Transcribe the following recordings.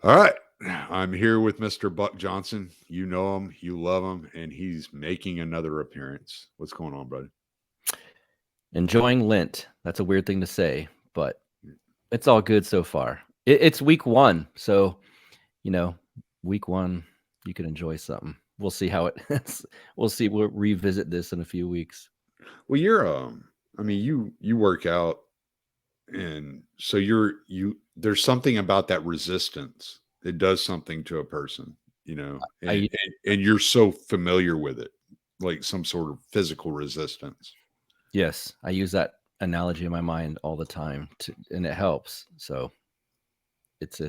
All right. I'm here with Mr. Buck Johnson. You know him, you love him, and he's making another appearance. What's going on, buddy? Enjoying Lent. That's a weird thing to say, but it's all good so far. It's week one, so you know, week one you can enjoy something. We'll see how it. We'll see. We'll revisit this in a few weeks. Well, you work out, and so there's something about that resistance. It does something to a person, and, I and you're so familiar with it, like some sort of physical resistance. Yes, I use that analogy in my mind all the time, and it helps. So it's.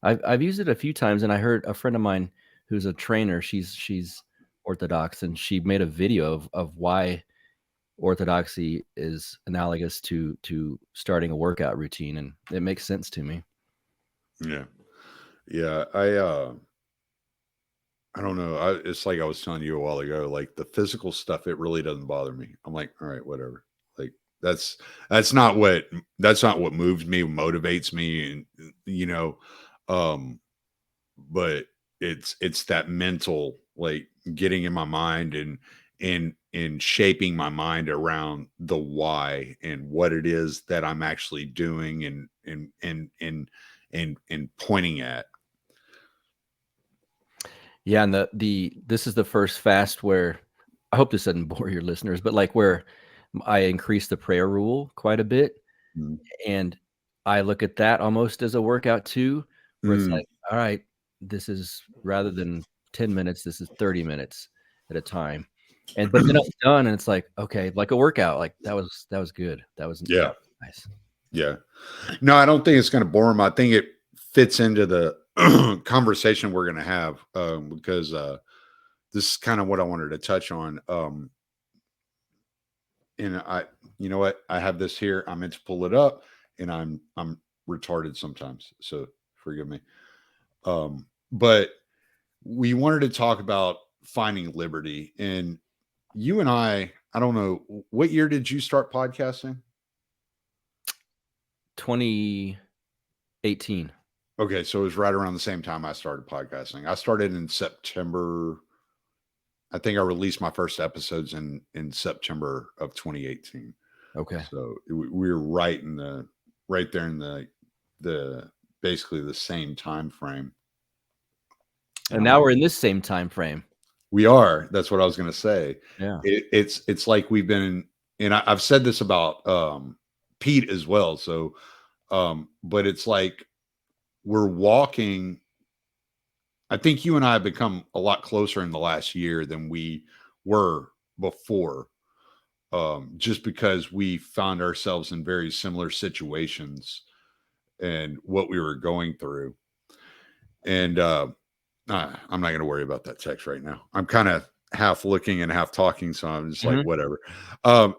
I've used it a few times, and I heard a friend of mine who's a trainer. She's Orthodox, and she made a video of why Orthodoxy is analogous to starting a workout routine, and it makes sense to me. Yeah. Yeah. I don't know. It's like I was telling you a while ago, like the physical stuff, it really doesn't bother me. I'm like, all right, whatever. Like that's that's not what that's not what moves me, motivates me, and you know, um, but it's that mental, like getting in my mind and shaping my mind around the why and what it is that I'm actually doing and pointing at. Yeah, and the this is the first fast where I hope this doesn't bore your listeners, but like where I increase the prayer rule quite a bit, Mm. and I look at that almost as a workout too, where it's Mm. like, all right, this is rather than 10 minutes, this is 30 minutes at a time. And but then I'm done and it's like, okay, like a workout, like that was good. That Yeah. was nice. Yeah. No, I don't think it's going to bore them. I think it fits into the conversation we're going to have because this is kind of what I wanted to touch on. And you know what? I have this here. I meant to pull it up, and I'm retarded sometimes, so forgive me. But we wanted to talk about finding liberty, and you and I don't know what year did you start podcasting? 2018. Okay, so it was right around the same time I started podcasting. I started in September. I think I released my first episodes in September of 2018. Okay. So we were right there in the basically the same time frame. And And I'm now like, we're in this same time frame. we are. That's what I was going to say. Yeah. It's like we've been, and I've said this about Pete as well. So, but it's like we're walking. I think you and I have become a lot closer in the last year than we were before, just because we found ourselves in very similar situations and what we were going through. And I'm not going to worry about that text right now. I'm kind of half looking and half talking, so I'm just like Mhm. whatever.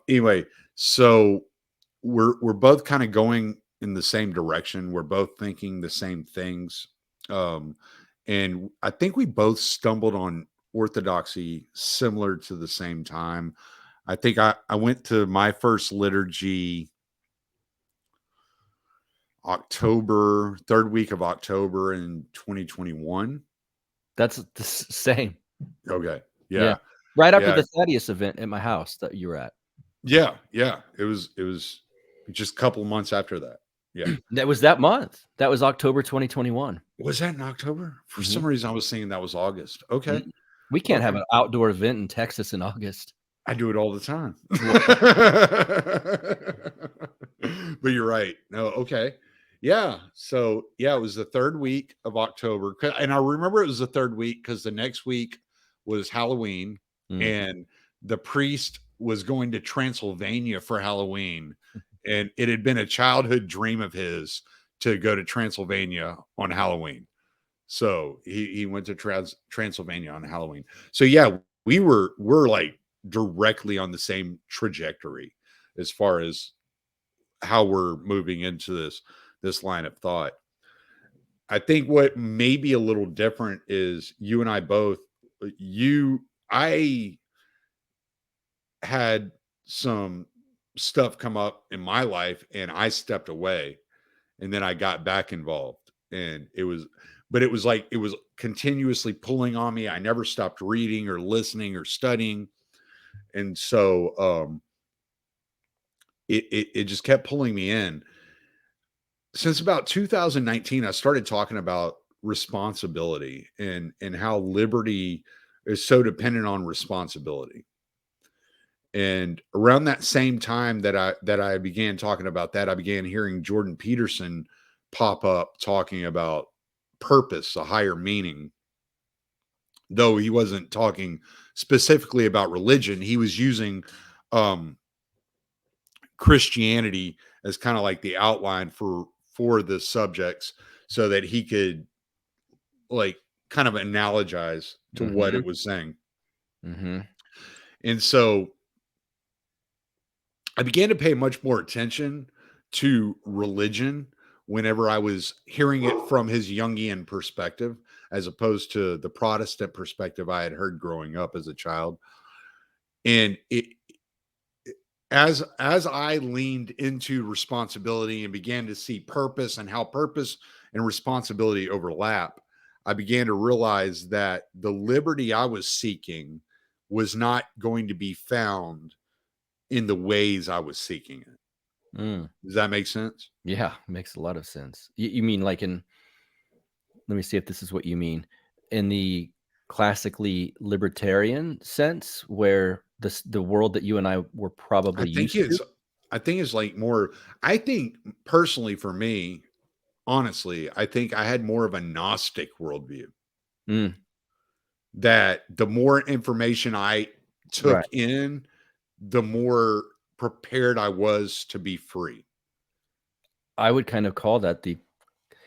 Anyway, so we're both kind of going in the same direction. We're both thinking the same things, um, and I think we both stumbled on orthodoxy similar to the same time. I think I went to my first liturgy October, third week of October in 2021. That's the same. Okay. Yeah. Yeah. Right after Yeah. the Thaddeus event at my house that you were at. Yeah. Yeah. It was just a couple of months after that. Yeah. That was that month. That was October 2021. Was that in October? For Mhm. some reason, I was thinking that was August. Okay. Mm. We can't have Okay. an outdoor event in Texas in August. I do it all the time. Well, But you're right. No, okay. Yeah. So, yeah, it was the third week of October. And I remember it was the third week because the next week was Halloween, mm. and the priest was going to Transylvania for Halloween. And it had been a childhood dream of his to go to Transylvania on Halloween. So he went to Transylvania on Halloween. So yeah, we're like directly on the same trajectory as far as how we're moving into this line of thought. I think what may be a little different is you and I both you I had some stuff come up in my life and I stepped away and then I got back involved. and but it was like it was continuously pulling on me. I never stopped reading or listening or studying, and so it just kept pulling me in. Since about 2019, I started talking about responsibility and how liberty is so dependent on responsibility. And around that same time that I began talking about that, I began hearing Jordan Peterson pop up talking about purpose, a higher meaning. Though he wasn't talking specifically about religion, he was using um, Christianity as kind of like the outline for the subjects, so that he could like kind of analogize to what Mhm. it was saying. Mhm. And so I began to pay much more attention to religion whenever I was hearing it from his Jungian perspective, as opposed to the Protestant perspective I had heard growing up as a child. And as I leaned into responsibility and began to see purpose and how purpose and responsibility overlap, I began to realize that the liberty I was seeking was not going to be found in the ways I was seeking it. Mm. Does that make sense? Yeah, makes a lot of sense. You mean like in let me see if this is what you mean. In the classically libertarian sense where the world that you and I were I probably think used to? it's I think it's like more I think personally for me, honestly, I think I had more of a Gnostic worldview. Mm, That the more information I right. took in, the more prepared I was to be free. I would kind of call that the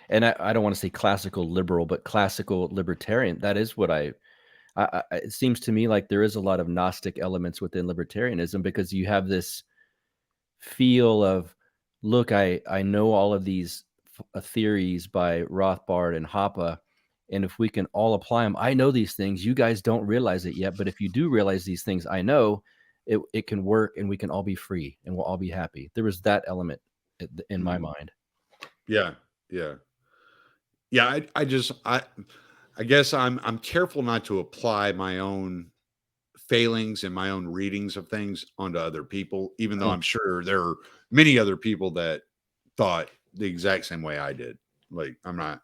and I don't wanna say classical liberal, but classical libertarian. That is what it seems to me like there is a lot of Gnostic elements within libertarianism because you have this feel of, "Look, I know all of these theories by Rothbard and Hoppe, and if we can all apply them, I know these things, you guys don't realize it yet, but if you do realize these things I know, it can work and we can all be free and we'll all be happy." There was that element in my Mhm. mind. Yeah, yeah, yeah. I guess I'm careful not to apply my own failings and my own readings of things onto other people, even though Mm, I'm sure there are many other people that thought the exact same way I did. Like I'm not,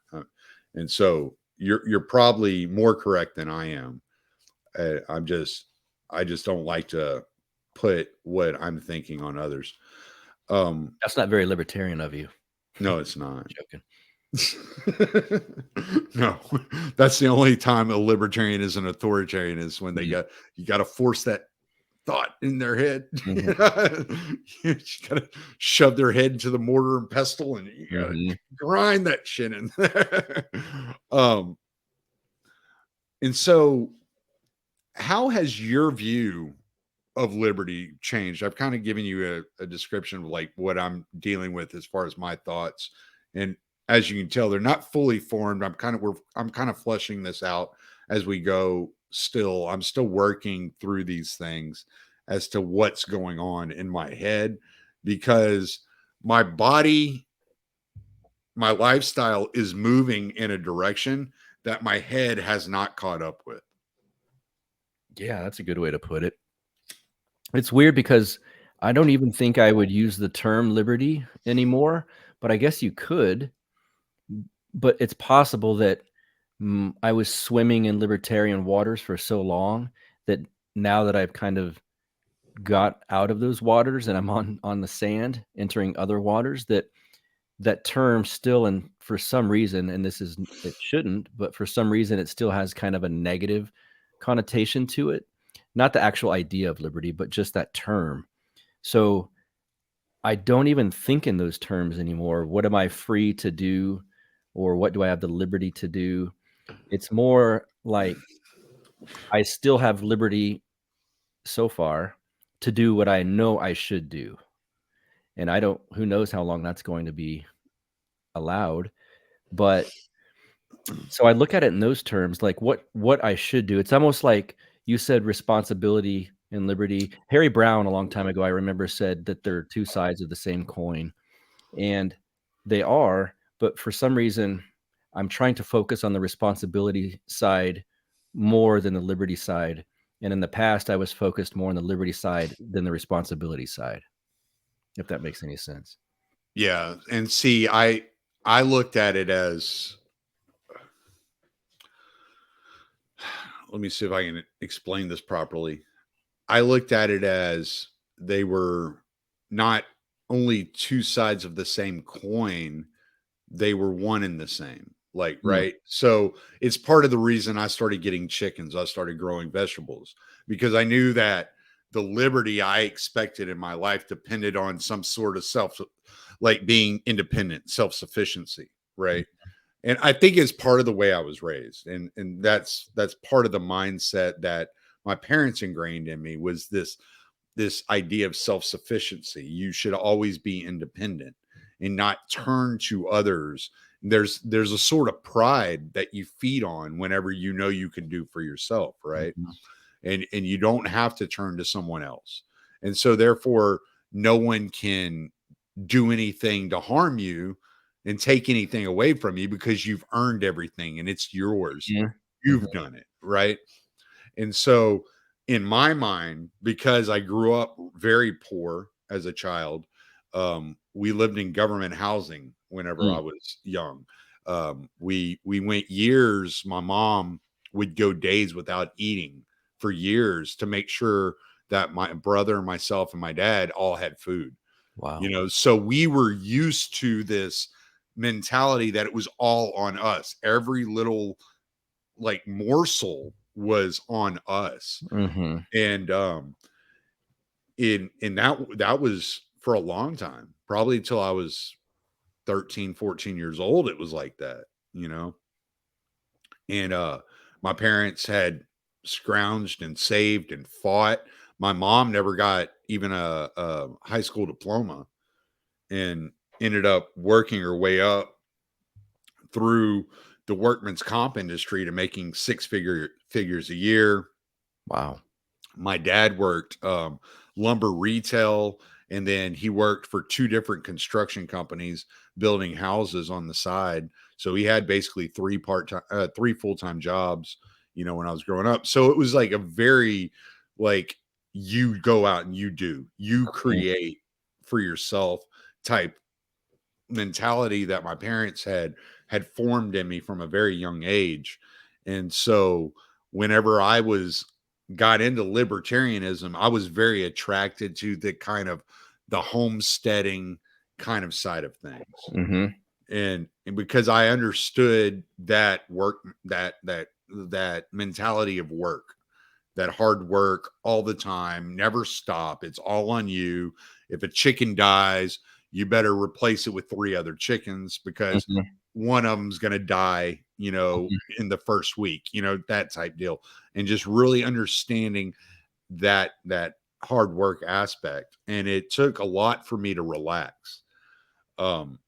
and so you're probably more correct than I am. I'm just I just don't like to put what I'm thinking on others. Um, that's not very libertarian of you. no, it's not. Joking. No, that's the only time a libertarian is an authoritarian is when they Mm, got you got to force that thought in their head. mhm, You got to shove their head into the mortar and pestle, and you got to mhm. grind that shit in there. um, and so, how has your view of liberty changed? I've kind of given you a description of like what I'm dealing with as far as my thoughts. And as you can tell, they're not fully formed. I'm kind of fleshing this out as we go still. I'm still working through these things as to what's going on in my head because my body, my lifestyle is moving in a direction that my head has not caught up with. Yeah, that's a good way to put it. It's weird because I don't even think I would use the term liberty anymore, but I guess you could. But it's possible that I was swimming in libertarian waters for so long that now that I've kind of got out of those waters and I'm on the sand entering other waters, that that term still and for some reason, and this is it shouldn't, but for some reason it still has kind of a negative connotation to it. Not the actual idea of liberty, but just that term. So I don't even think in those terms anymore. What am I free to do? Or what do I have the liberty to do? It's more like I still have liberty so far to do what I know I should do. And I don't, who knows how long that's going to be allowed. But so I look at it in those terms, like what I should do. It's almost like you said responsibility and liberty. Harry Brown, a long time ago, I remember said that they're two sides of the same coin. And they are, but for some reason I'm trying to focus on the responsibility side more than the liberty side. And in the past, I was focused more on the liberty side than the responsibility side, if that makes any sense. Yeah. And see, I looked at it as, let me see if I can explain this properly. I looked at it as they were not only two sides of the same coin, they were one and the same. Like, Mm, right. So it's part of the reason I started getting chickens. I started growing vegetables because I knew that the liberty I expected in my life depended on some sort of like being independent, self sufficiency. Right. And I think it's part of the way I was raised. And that's part of the mindset that my parents ingrained in me was this idea of self-sufficiency. You should always be independent and not turn to others. There's a sort of pride that you feed on whenever you know you can do for yourself, right? mhm, And you don't have to turn to someone else. And so therefore no one can do anything to harm you and take anything away from you because you've earned everything and it's yours. mhm, mhm, You've done it, right? And so, in my mind, because I grew up very poor as a child, we lived in government housing whenever I mm. was young. We went years. My mom would go days without eating for years to make sure that my brother, myself, and my dad all had food. You Wow. know, so we were used to this mentality that it was all on us. Every little like morsel was on us. Mhm. And in that was for a long time, probably till I was 13, 14 years old. It was like that, you know. And my parents had scrounged and saved and fought. My mom never got even a high school diploma and ended up working her way up through the workman's comp industry to making figures a year. Wow. My dad worked lumber retail, and then he worked for two different construction companies building houses on the side. So he had basically three full-time jobs, you know, when I was growing up. So it was like a very like you go out and you Mm, create for yourself type mentality that my parents had formed in me from a very young age. And so whenever I was got into libertarianism, I was very attracted to the kind of the homesteading kind of side of things. mhm, And because I understood that that mentality of work, that hard work all the time, never stop. It's all on you. If a chicken dies, you better replace it with three other chickens because mhm, one of them's going to die, you know, mhm, in the first week, you know, that type deal. And just really understanding that hard work aspect. And it took a lot for me to relax. Um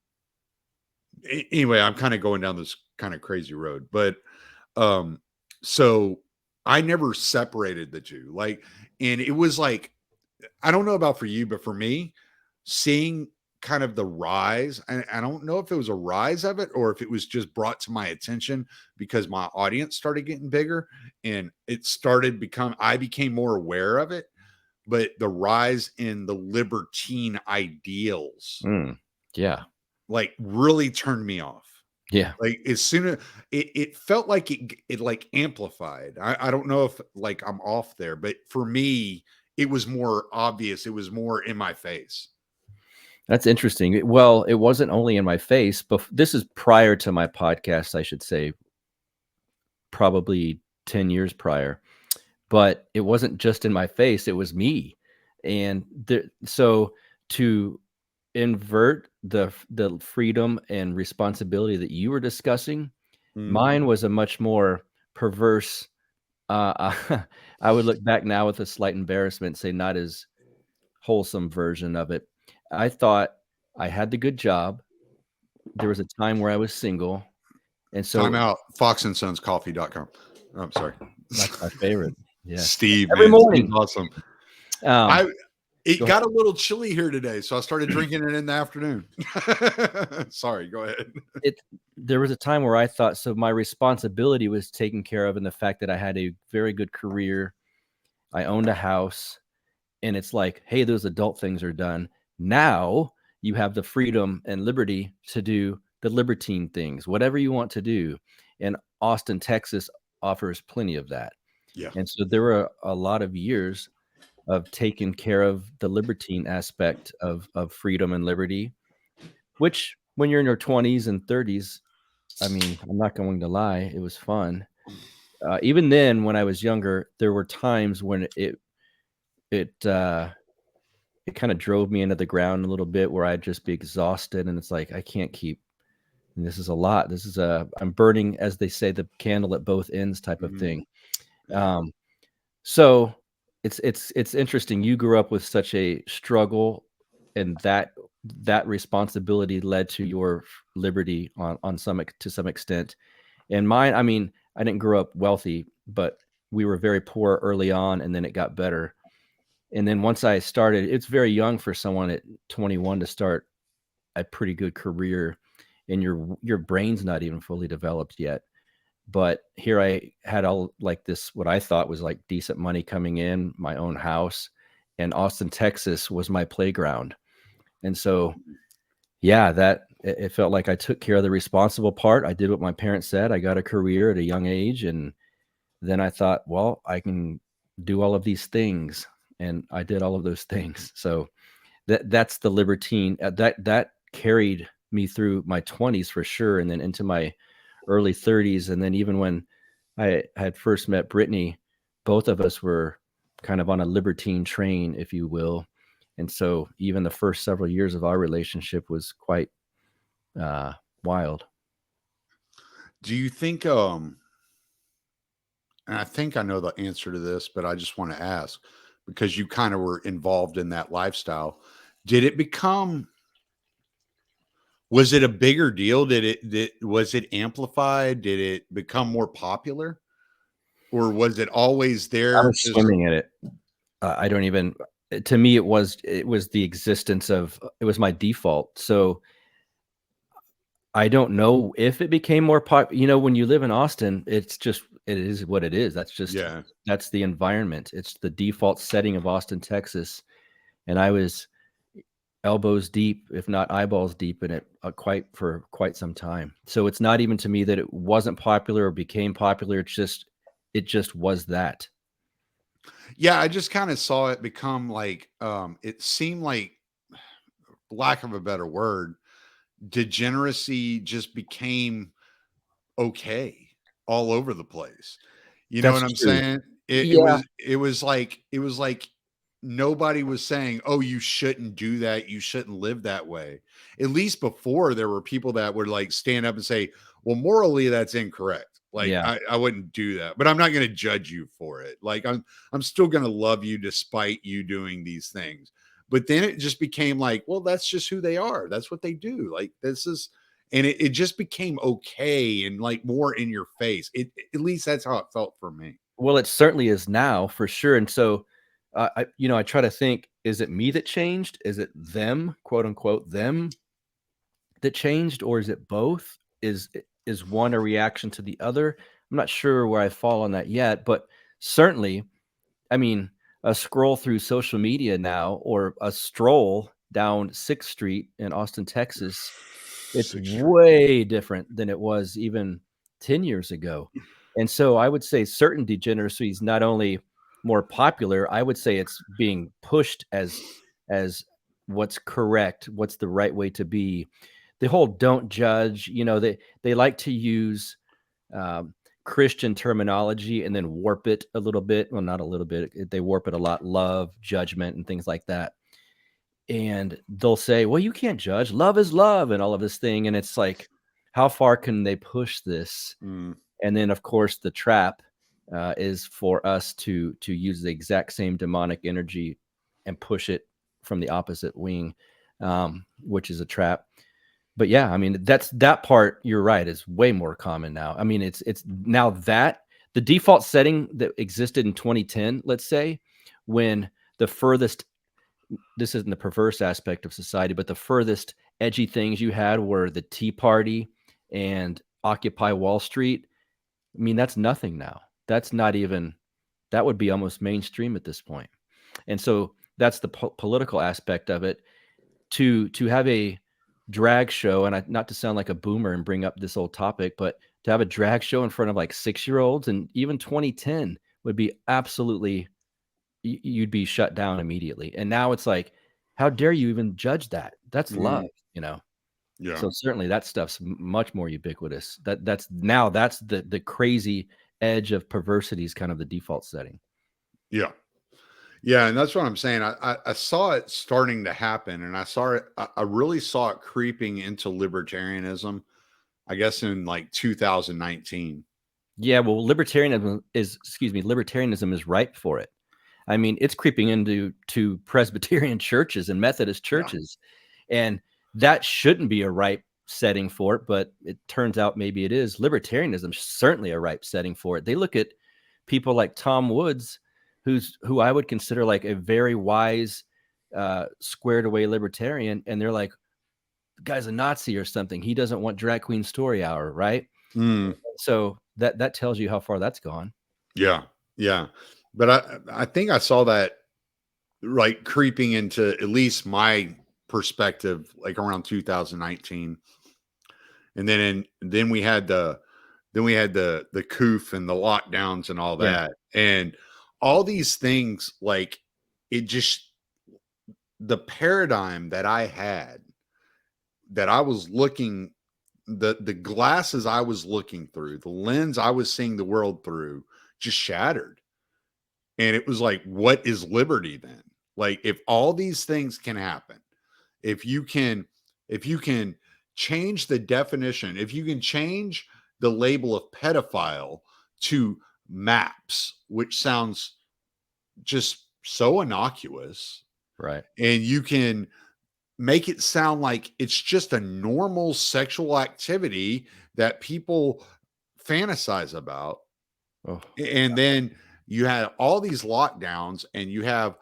anyway, I'm kind of going down this kind of crazy road, but um so I never separated the two. Like, and it was like, I don't know about for you, but for me, seeing kind of the rise, I don't know if it was a rise of it or if it was just brought to my attention because my audience started getting bigger and it started become I became more aware of it, but the rise in the libertine ideals mm. Yeah. like really turned me off. Yeah. Like as soon as it felt like it like amplified. I don't know if like I'm off there, but for me, it was more obvious. It was more in my face. That's interesting. Well, it wasn't only in my face, but this is prior to my podcast, I should say, probably 10 years prior. But it wasn't just in my face, it was me. And so to invert the freedom and responsibility that you were discussing, Mhm. mine was a much more perverse, I would look back now with a slight embarrassment, say not as wholesome version of it. I thought I had the good job. There was a time where I was single, and Time so out. FoxandSonsCoffee.com. I'm sorry. that's my favorite. Yes. Steve, Every man. Steve's morning. awesome. Um, I It Go ahead. got a little chilly here today, so I started drinking it in the afternoon. Sorry, go ahead. There was a time where I thought so my responsibility was taken care of in the fact that I had a very good career. I owned a house, and it's like, hey, those adult things are done. Now you have the freedom and liberty to do the libertine things, whatever you want to do. And Austin, Texas offers plenty of that. Yeah. And so there were a lot of years of taking care of the libertine aspect of freedom and liberty, which when you're in your 20s and 30s, I mean, I'm not going to lie, it was fun. Even then, when I was younger, there were times when it it kind of drove me into the ground a little bit where I'd just be exhausted, and it's like I can't keep. And this is a lot. This is I'm burning, as they say, the candle at both ends type of Mhm. thing. Yeah. Um, so it's interesting. You grew up with such a struggle, and that responsibility led to your liberty on to some extent. And mine, I mean, I didn't grow up wealthy, but we were very poor early on, and then it got better. And then once I started, it's very young for someone at 21 to start a pretty good career, and your brain's not even fully developed yet. But here I had all like this, what I thought was like decent money coming in, my own house, and Austin, Texas was my playground. And so, yeah, that it felt like I took care of the responsible part. I did what my parents said. I got a career at a young age, and then I thought, well, I can do all of these things, and I did all of those things. So that's the libertine that carried me through my 20s for sure, and then into my early 30s, and then even when I had first met Brittany, both of us were kind of on a libertine train, if you will. And so even the first several years of our relationship was quite uh, wild. Do you think and I think I know the answer to this, but I just want to ask because you kind of were involved in that lifestyle. Did it become was it a bigger deal? Was it amplified? Did it become more popular? Or was it always I there was just swimming in it. I don't even. To me, it was the existence of it was my default. So I don't know if it became more when you live in Austin, it is what it is. yeah. That's the environment. It's the default setting of Austin, Texas, and I was elbows deep, if not eyeballs deep in it, for quite some time. So it's not even to me that it wasn't popular or became popular. It just was that. Yeah, I just kind of saw it become like it seemed like lack of a better word, degeneracy just became okay all over the place. You know what That's I'm true. saying? Yeah. It was like nobody was saying, "Oh, you shouldn't do that. You shouldn't live that way." At least before there were people that would like stand up and say, "Well, morally that's incorrect. Like Yeah. I wouldn't do that, but I'm not going to judge you for it. Like I'm still going to love you despite you doing these things." But then it just became like, well, that's just who they are. That's what they do. Like this is and it just became okay and like more in your face. At least that's how it felt for me. Well, it certainly is now for sure. And so, I try to think: is it me that changed? Is it them, quote unquote, them that changed, or is it both? Is one a reaction to the other? I'm not sure where I fall on that yet, but certainly, I mean, a scroll through social media now, or a stroll down 6th Street in Austin, Texas, it's 6 years. way different than it was even 10 years ago. And so I would say certain degeneracy is not only more popular, I would say it's being pushed as what's correct, what's the right way to be. The whole don't judge, they like to use um, Christian terminology and then warp it a little bit. Well, not a little bit. They warp it a lot. Love, judgment, and things like that. And they'll say, "Well, you can't judge. Love is love," and all of this thing. And it's like, how far can they push this? Mm. And then, of course, the trap is for us to use the exact same demonic energy and push it from the opposite wing, which is a trap. But yeah, I mean, that part, you're right, is way more common now. I mean, it's now that the default setting that existed in 2010, let's say, when the furthest this isn't the perverse aspect of society, but the furthest edgy things you had were the Tea Party and Occupy Wall Street. I mean, that's nothing now. That's not even, that would be almost mainstream at this point. And so that's the political aspect of it. To have a drag show, and not to sound like a boomer and bring up this old topic, but to have a drag show in front of like 6-year-olds, and even 2010 would be absolutely, you'd be shut down immediately. And now it's like, how dare you even judge that? That's love, you know? Yeah. So certainly that stuff's much more ubiquitous. That's the crazy edge of perversity is kind of the default setting. Yeah. Yeah. And that's what I'm saying. I saw it starting to happen, and I really saw it creeping into libertarianism, I guess in like 2019. Yeah, well, libertarianism is ripe for it. I mean, it's creeping into Presbyterian churches and Methodist Yeah. churches, and that shouldn't be a ripe setting for it, but it turns out maybe it is. Libertarianism is certainly a ripe setting for it. They look at people like Tom Woods, who I would consider like a very wise, squared away libertarian, and they're like, the guy's a Nazi or something. He doesn't want drag queen story hour, right? Mm, So that tells you how far that's gone. yeah. Yeah. But I think I saw that like creeping into at least my perspective, like around 2019. And then we had the coof and the lockdowns and all Yeah, that. And all these things, like it just, the paradigm that I had, that I was looking, the glasses I was looking through, the lens I was seeing the world through, just shattered. And it was like, what is liberty then? Like, if all these things can happen, if you can, if you can change the definition, if you can change the label of pedophile to maps, which sounds just so innocuous, right, and you can make it sound like it's just a normal sexual activity that people fantasize about. oh, And then you had all these lockdowns, and you have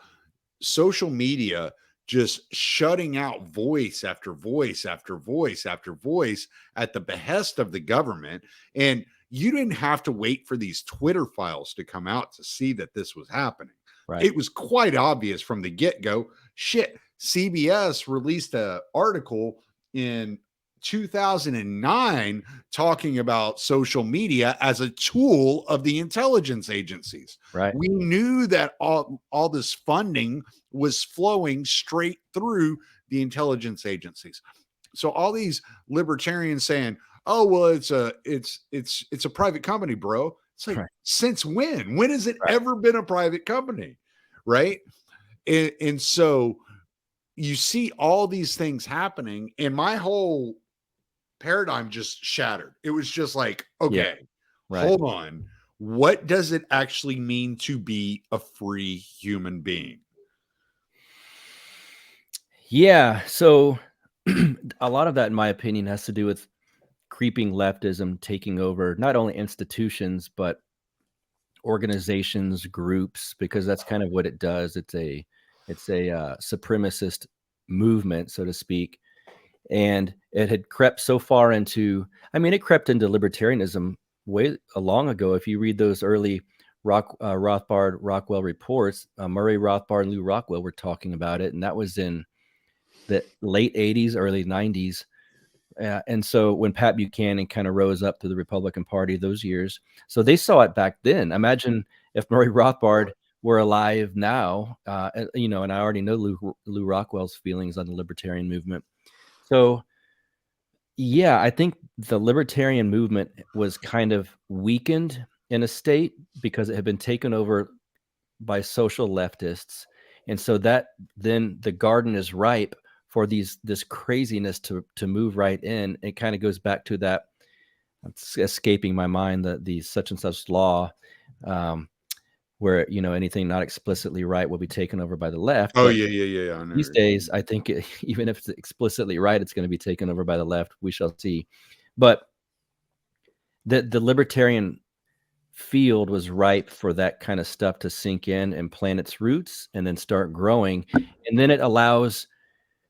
social media just shutting out voice after voice after voice after voice at the behest of the government. And you didn't have to wait for these Twitter files to come out to see that this was happening. right, It was quite obvious from the get-go. Shit, CBS released an article in 2009 talking about social media as a tool of the intelligence agencies. right, We knew that all this funding was flowing straight through the intelligence agencies. So all these libertarians saying, "Oh, well, it's a private company, bro." It's like, right, since when? When has it right. ever been a private company? Right? And so you see all these things happening, and my whole paradigm just shattered. It was just like, Yeah, okay, right. hold on. What does it actually mean to be a free human being? Yeah, so a lot of that, in my opinion, has to do with creeping leftism taking over not only institutions, but organizations, groups, because that's kind of what it does. It's a supremacist movement, so to speak, and it had crept so far into. I mean, it crept into libertarianism way long ago. If you read those early Rothbard Rockwell reports, Murray Rothbard and Lou Rockwell were talking about it, and that was in the late '80s, early '90s. And so when Pat Buchanan kind of rose up to the Republican Party those years, so they saw it back then. Imagine if Murray Rothbard were alive now, and I already know Lou Rockwell's feelings on the libertarian movement. So yeah, I think the libertarian movement was kind of weakened in a state because it had been taken over by social leftists. And so that then the garden is ripe for this craziness to move right in. It kind of goes back to that, it's escaping my mind, the such and such law, um, where anything not explicitly right will be taken over by the left. Oh But yeah, yeah, yeah, yeah. I know. these days, I think even if it's explicitly right, it's going to be taken over by the left. We shall see. But the libertarian field was ripe for that kind of stuff to sink in and plant its roots and then start growing. And then it allows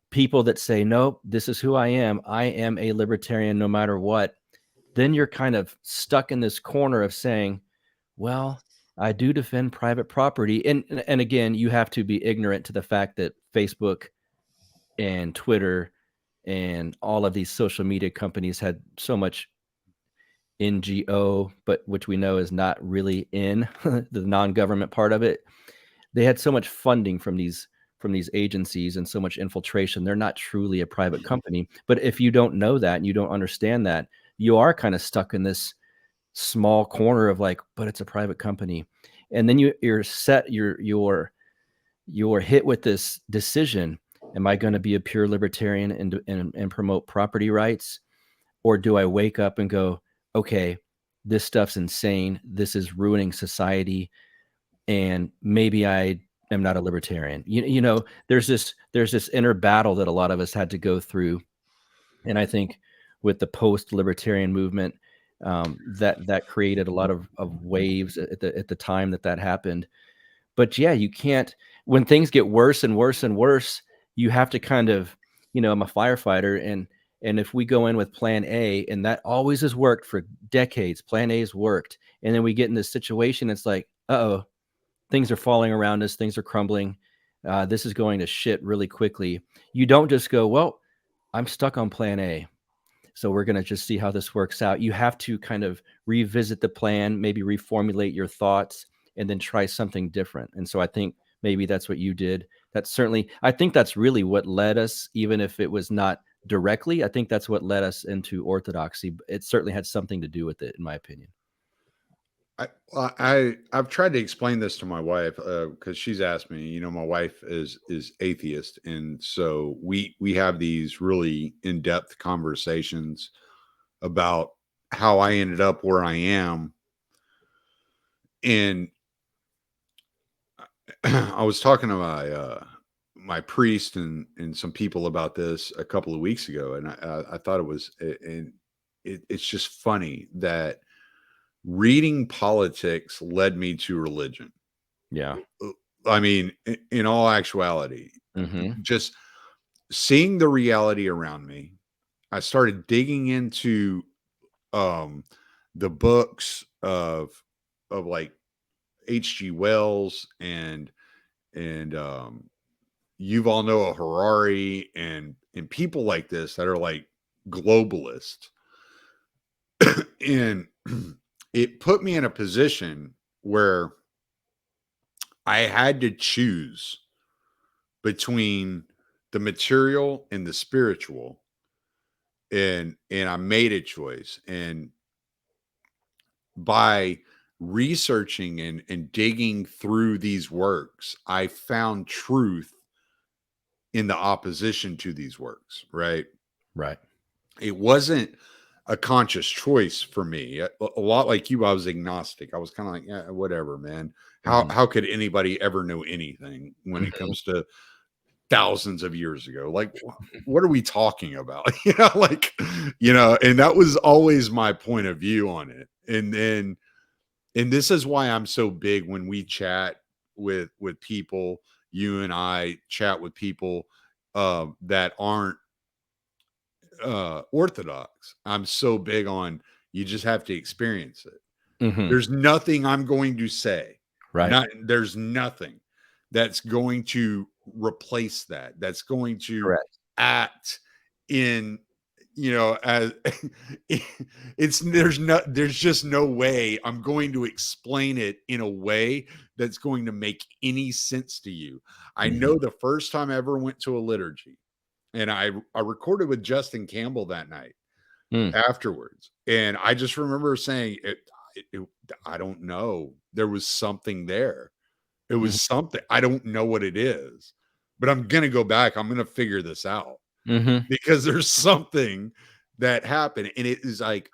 people that say, nope, this is who I am. I am a libertarian no matter what. Then you're kind of stuck in this corner of saying, well, I do defend private property. And again, you have to be ignorant to the fact that Facebook and Twitter and all of these social media companies had so much NGO, but which we know is not really in the non-government part of it. They had so much funding from these agencies and so much infiltration. They're not truly a private company. But if you don't know that and you don't understand that, you are kind of stuck in this small corner of like, but it's a private company. And then you're hit with this decision. Am I going to be a pure libertarian and promote property rights? Or do I wake up and go, okay, this stuff's insane. This is ruining society. And maybe I am not a libertarian. There's this inner battle that a lot of us had to go through. And I think with the post-libertarian movement, that created a lot of waves at the time that happened. But yeah, you can't, when things get worse and worse and worse, you have to kind of, I'm a firefighter, and if we go in with plan A, and that always has worked for decades, plan A has worked, and then we get in this situation, it's like, uh-oh, things are falling around us, things are crumbling, this is going to shit really quickly. You don't just go, well, I'm stuck on plan A, so we're going to just see how this works out. You have to kind of revisit the plan, maybe reformulate your thoughts, and then try something different. And so I think maybe that's what you did. I think that's really what led us, even if it was not directly, I think that's what led us into Orthodoxy. It certainly had something to do with it, in my opinion. I've tried to explain this to my wife because she's asked me. My wife is atheist, and so we have these really in depth conversations about how I ended up where I am. And I was talking to my priest and some people about this a couple of weeks ago, and I thought it was, and it's just funny that reading politics led me to religion. Yeah. I mean, in all actuality, Mm-hmm. just seeing the reality around me, I started digging into um the books of like H.G. Wells and Yuval Noah Harari and people like this that are like globalists. And it put me in a position where I had to choose between the material and the spiritual, and I made a choice. And by researching and digging through these works, I found truth in the opposition to these works, right? Right. It wasn't a conscious choice for me. A lot like you, I was agnostic. I was kind of like, yeah, whatever, man. How Mm-hmm. how could anybody ever know anything when it Mm-hmm. comes to thousands of years ago? Like, what are we talking about? Like, and that was always my point of view on it. And this is why I'm so big when we chat with people. You and I chat with people that aren't orthodox. I'm so big on, you just have to experience it. Mm-hmm. There's nothing I'm going to say. Right. There's nothing that's going to replace that. That's going to Correct. act in, as there's just no way I'm going to explain it in a way that's going to make any sense to you. I Mm-hmm. know the first time I ever went to a liturgy, and I recorded with Justin Campbell that night Mm. afterwards, and I just remember saying it, I don't know. There was something there. It Mm-hmm. was something. I don't know what it is, but I'm gonna go back. I'm gonna figure this out Mm-hmm. because there's something that happened, and it is like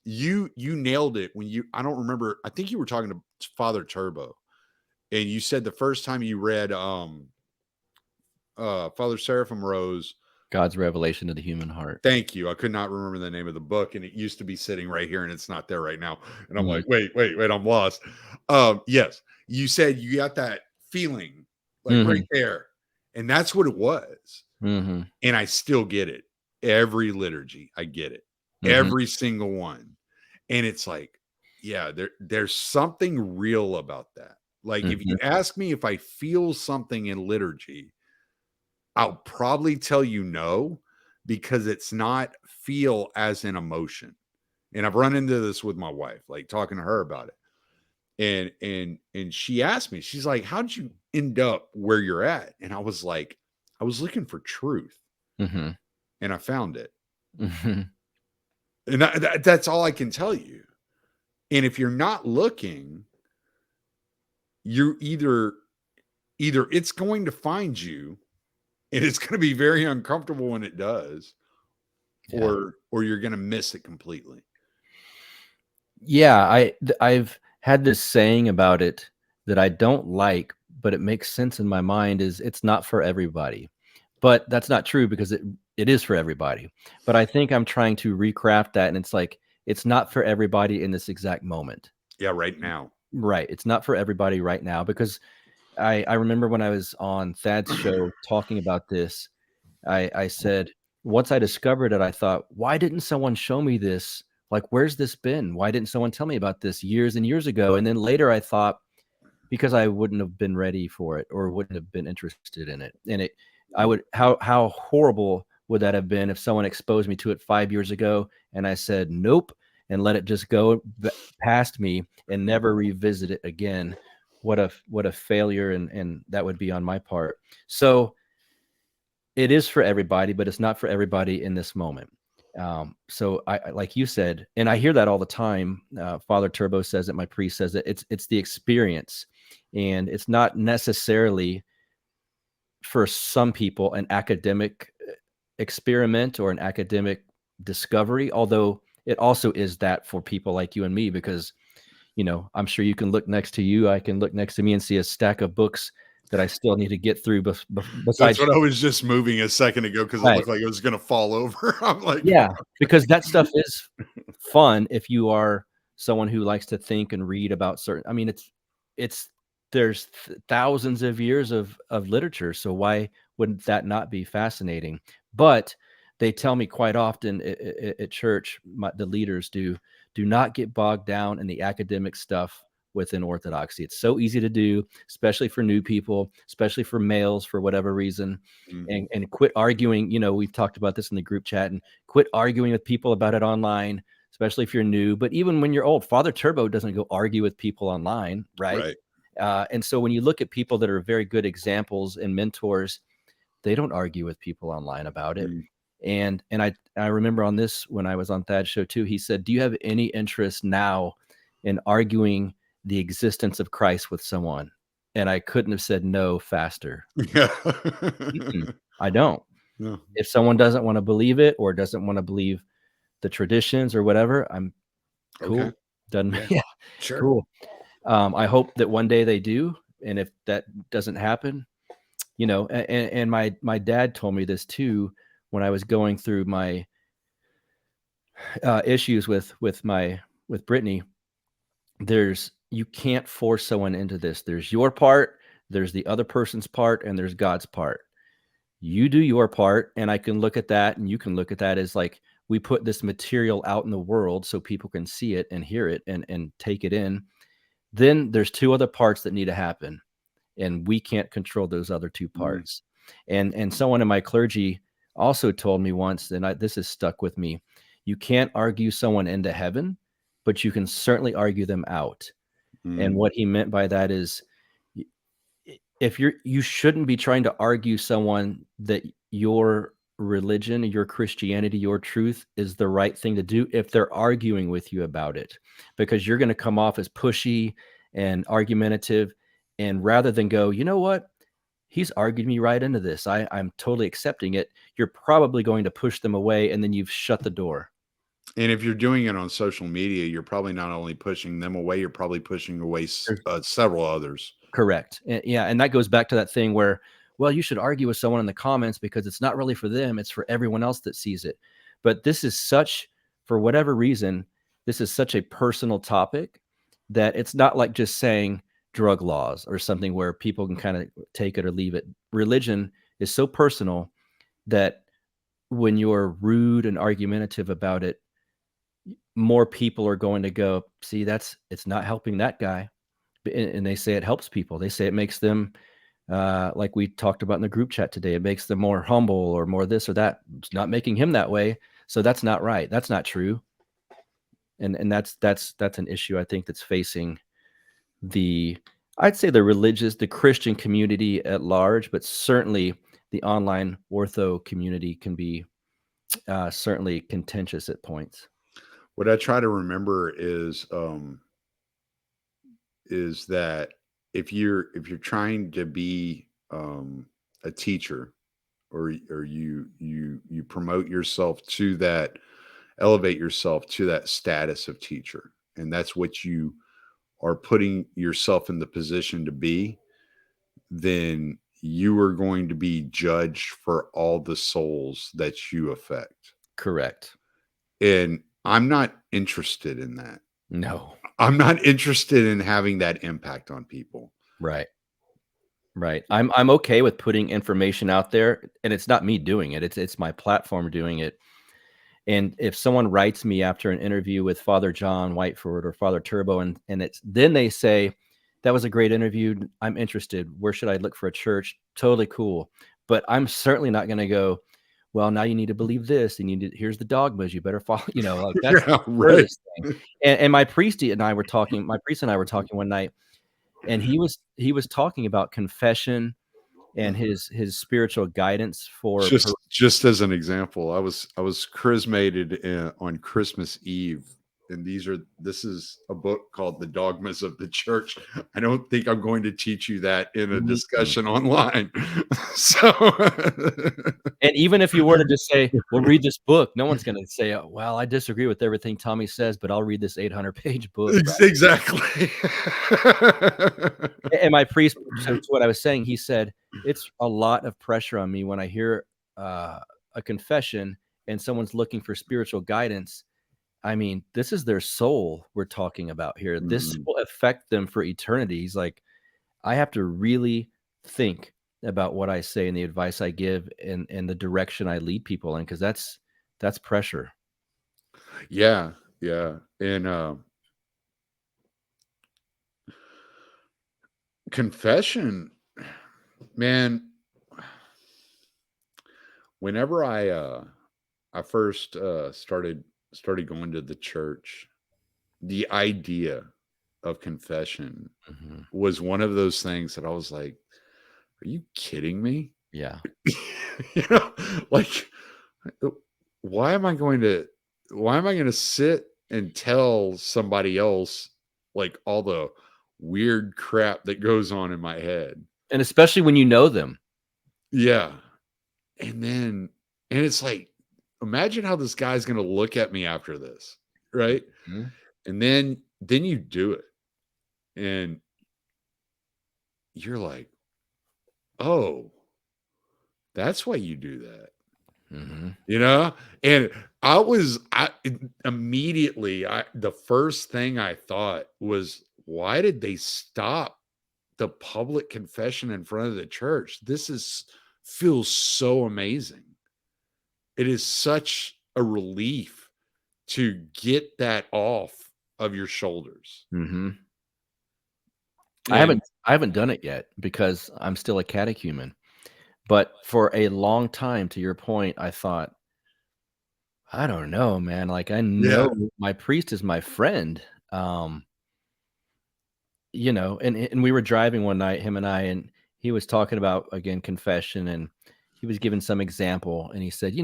you nailed it when you. I don't remember. I think you were talking to Father Turbo, and you said the first time you read Father Seraphim Rose. God's revelation of the human heart. Thank you. I could not remember the name of the book, and it used to be sitting right here, and it's not there right now. And I'm Mhm. like, wait, I'm lost. Yes, you said you got that feeling like right Mhm. there, and that's what it was. Mhm. And I still get it. Every liturgy, I get it. Mhm. Every single one. And it's like, yeah, there's something real about that. Like if you Mhm. ask me if I feel something in liturgy, I'll probably tell you no, because it's not feel as an emotion. And I've run into this with my wife, like talking to her about it. And she asked me, she's like, how'd you end up where you're at? And I was like, I was looking for truth Mhm. and I found it. Mhm. And that's all I can tell you. And if you're not looking, you're either it's going to find you and it's going to be very uncomfortable when it does, Yeah. or you're going to miss it completely. Yeah, I've had this saying about it that I don't like, but it makes sense in my mind is it's not for everybody. But that's not true because it is for everybody. But I think I'm trying to recraft that and it's like it's not for everybody in this exact moment. Yeah, right now. Right. It's not for everybody right now because I remember when I was on Thad's show talking about this, I said, once I discovered it, I thought, why didn't someone show me this? Like, where's this been? Why didn't someone tell me about this years and years ago? And then later I thought, because I wouldn't have been ready for it or wouldn't have been interested in it. And I would, how horrible would that have been if someone exposed me to it 5 years ago and I said, nope, and let it just go past me and never revisit it again. What a failure. And that would be on my part. So, it is for everybody, but it's not for everybody in this moment. So like you said, and I hear that all the time. Father Turbo says it. My priest says it. It's the experience, and it's not necessarily for some people an academic experiment or an academic discovery. Although it also is that for people like you and me, because I'm sure you can look next to you. I can look next to me and see a stack of books that I still need to get through. That's Besides, what I was just moving a second ago because it right. looked like it was going to fall over. I'm like, Yeah, because that stuff is fun if you are someone who likes to think and read about certain I mean, it's there's thousands of years of literature, so why wouldn't that not be fascinating? But they tell me quite often at church, the leaders do not get bogged down in the academic stuff within Orthodoxy. It's so easy to do, especially for new people, especially for males for whatever reason, mhm. and quit arguing. We've talked about this in the group chat, and quit arguing with people about it online, especially if you're new. But even when you're old, Father Turbo doesn't go argue with people online, right? Right. And so when you look at people that are very good examples and mentors, they don't argue with people online about it. Mm. And I remember on this when I was on Thad's show too, he said, "Do you have any interest now in arguing the existence of Christ with someone?" And I couldn't have said no faster. Yeah. Mm-mm, I don't. Yeah. If someone doesn't want to believe it or doesn't want to believe the traditions or whatever, I'm Okay. cool. Doesn't Yeah. yeah, Sure. cool. I hope that one day they do, and if that doesn't happen, and my dad told me this too when I was going through my issues with Brittany. You can't force someone into this. There's your part, there's the other person's part, and there's God's part. You do your part, and I can look at that and you can look at that as like we put this material out in the world so people can see it and hear it and take it in. Then there's two other parts that need to happen, and we can't control those other two Mm. parts. And someone in my clergy also told me once, and this has stuck with me: you can't argue someone into heaven, but you can certainly argue them out. And Mm. what he meant by that is, if you shouldn't be trying to argue someone that your religion, your Christianity, your truth is the right thing to do if they're arguing with you about it, because you're going to come off as pushy and argumentative. And rather than go, you know what, he's argued me right into this, I'm totally accepting it, you're probably going to push them away, and then you've shut the door. And if you're doing it on social media, you're probably not only pushing them away, you're probably pushing away several others. Correct. Yeah, and that goes back to that thing where well, you should argue with someone in the comments because it's not really for them, it's for everyone else that sees it. But this is such, for whatever reason, this is such a personal topic that it's not like just saying drug laws or something where people can kind of take it or leave it. Religion is so personal that when you're rude and argumentative about it, more people are going to go, see, it's not helping that guy. And they say it helps people. They say it makes them, like we talked about in the group chat today, it makes them more humble or more this or that. It's not making him that way. So that's not right. That's not true. And that's an issue I think that's facing I'd say the Christian community at large, but certainly the online ortho community can be certainly contentious at points. What I try to remember is that if you're trying to be a teacher, or you promote yourself to that, elevate yourself to that status of teacher, and that's what you are putting yourself in the position to be, then you are going to be judged for all the souls that you affect. Correct. And I'm not interested in that. No. I'm not interested in having that impact on people. Right. Right. I'm okay with putting information out there, and it's not me doing it. It's my platform doing it. And if someone writes me after an interview with Father John Whiteford or Father Turbo, and then they say, that was a great interview, I'm interested. Where should I look for a church? Totally cool. But I'm certainly not going to go, well, now you need to believe this, and here's the dogmas, you better follow, like that's Yeah, the right. furthest thing. And my priest and I were talking one night, and he was talking about confession and his spiritual guidance for Just as an example, I was chrismated on Christmas Eve, and this is a book called The Dogmas of the Church. I don't think I'm going to teach you that in a discussion online. So and even if you were to just say, well, read this book, no one's going to say, oh, well, I disagree with everything Tommy says, but I'll read this 800-page book. Exactly. And my priest, so to what I was saying, he said, it's a lot of pressure on me when I hear a confession and someone's looking for spiritual guidance. I mean, this is their soul we're talking about here. This will affect them for eternity. He's like, I have to really think about what I say and the advice I give and the direction I lead people in, because that's pressure. Yeah. And confession, man, whenever I first started going to the church, the idea of confession was one of those things that I was like, are you kidding me? Yeah. Like, why am I going to sit and tell somebody else like all the weird crap that goes on in my head? And especially when you know them. Yeah. And it's like, imagine how this guy's going to look at me after this, right? Mm-hmm. And then you do it, and you're like, oh, that's why you do that. And immediately, the first thing I thought was, why did they stop the public confession in front of the church? Feels so amazing. It is such a relief to get that off of your shoulders. I haven't done it yet because I'm still a catechumen. But for a long time, to your point, I thought, I don't know, man. Like, I know my priest is my friend. And we were driving one night, him and I, and he was talking about, again, confession, and he was giving some example, and he said,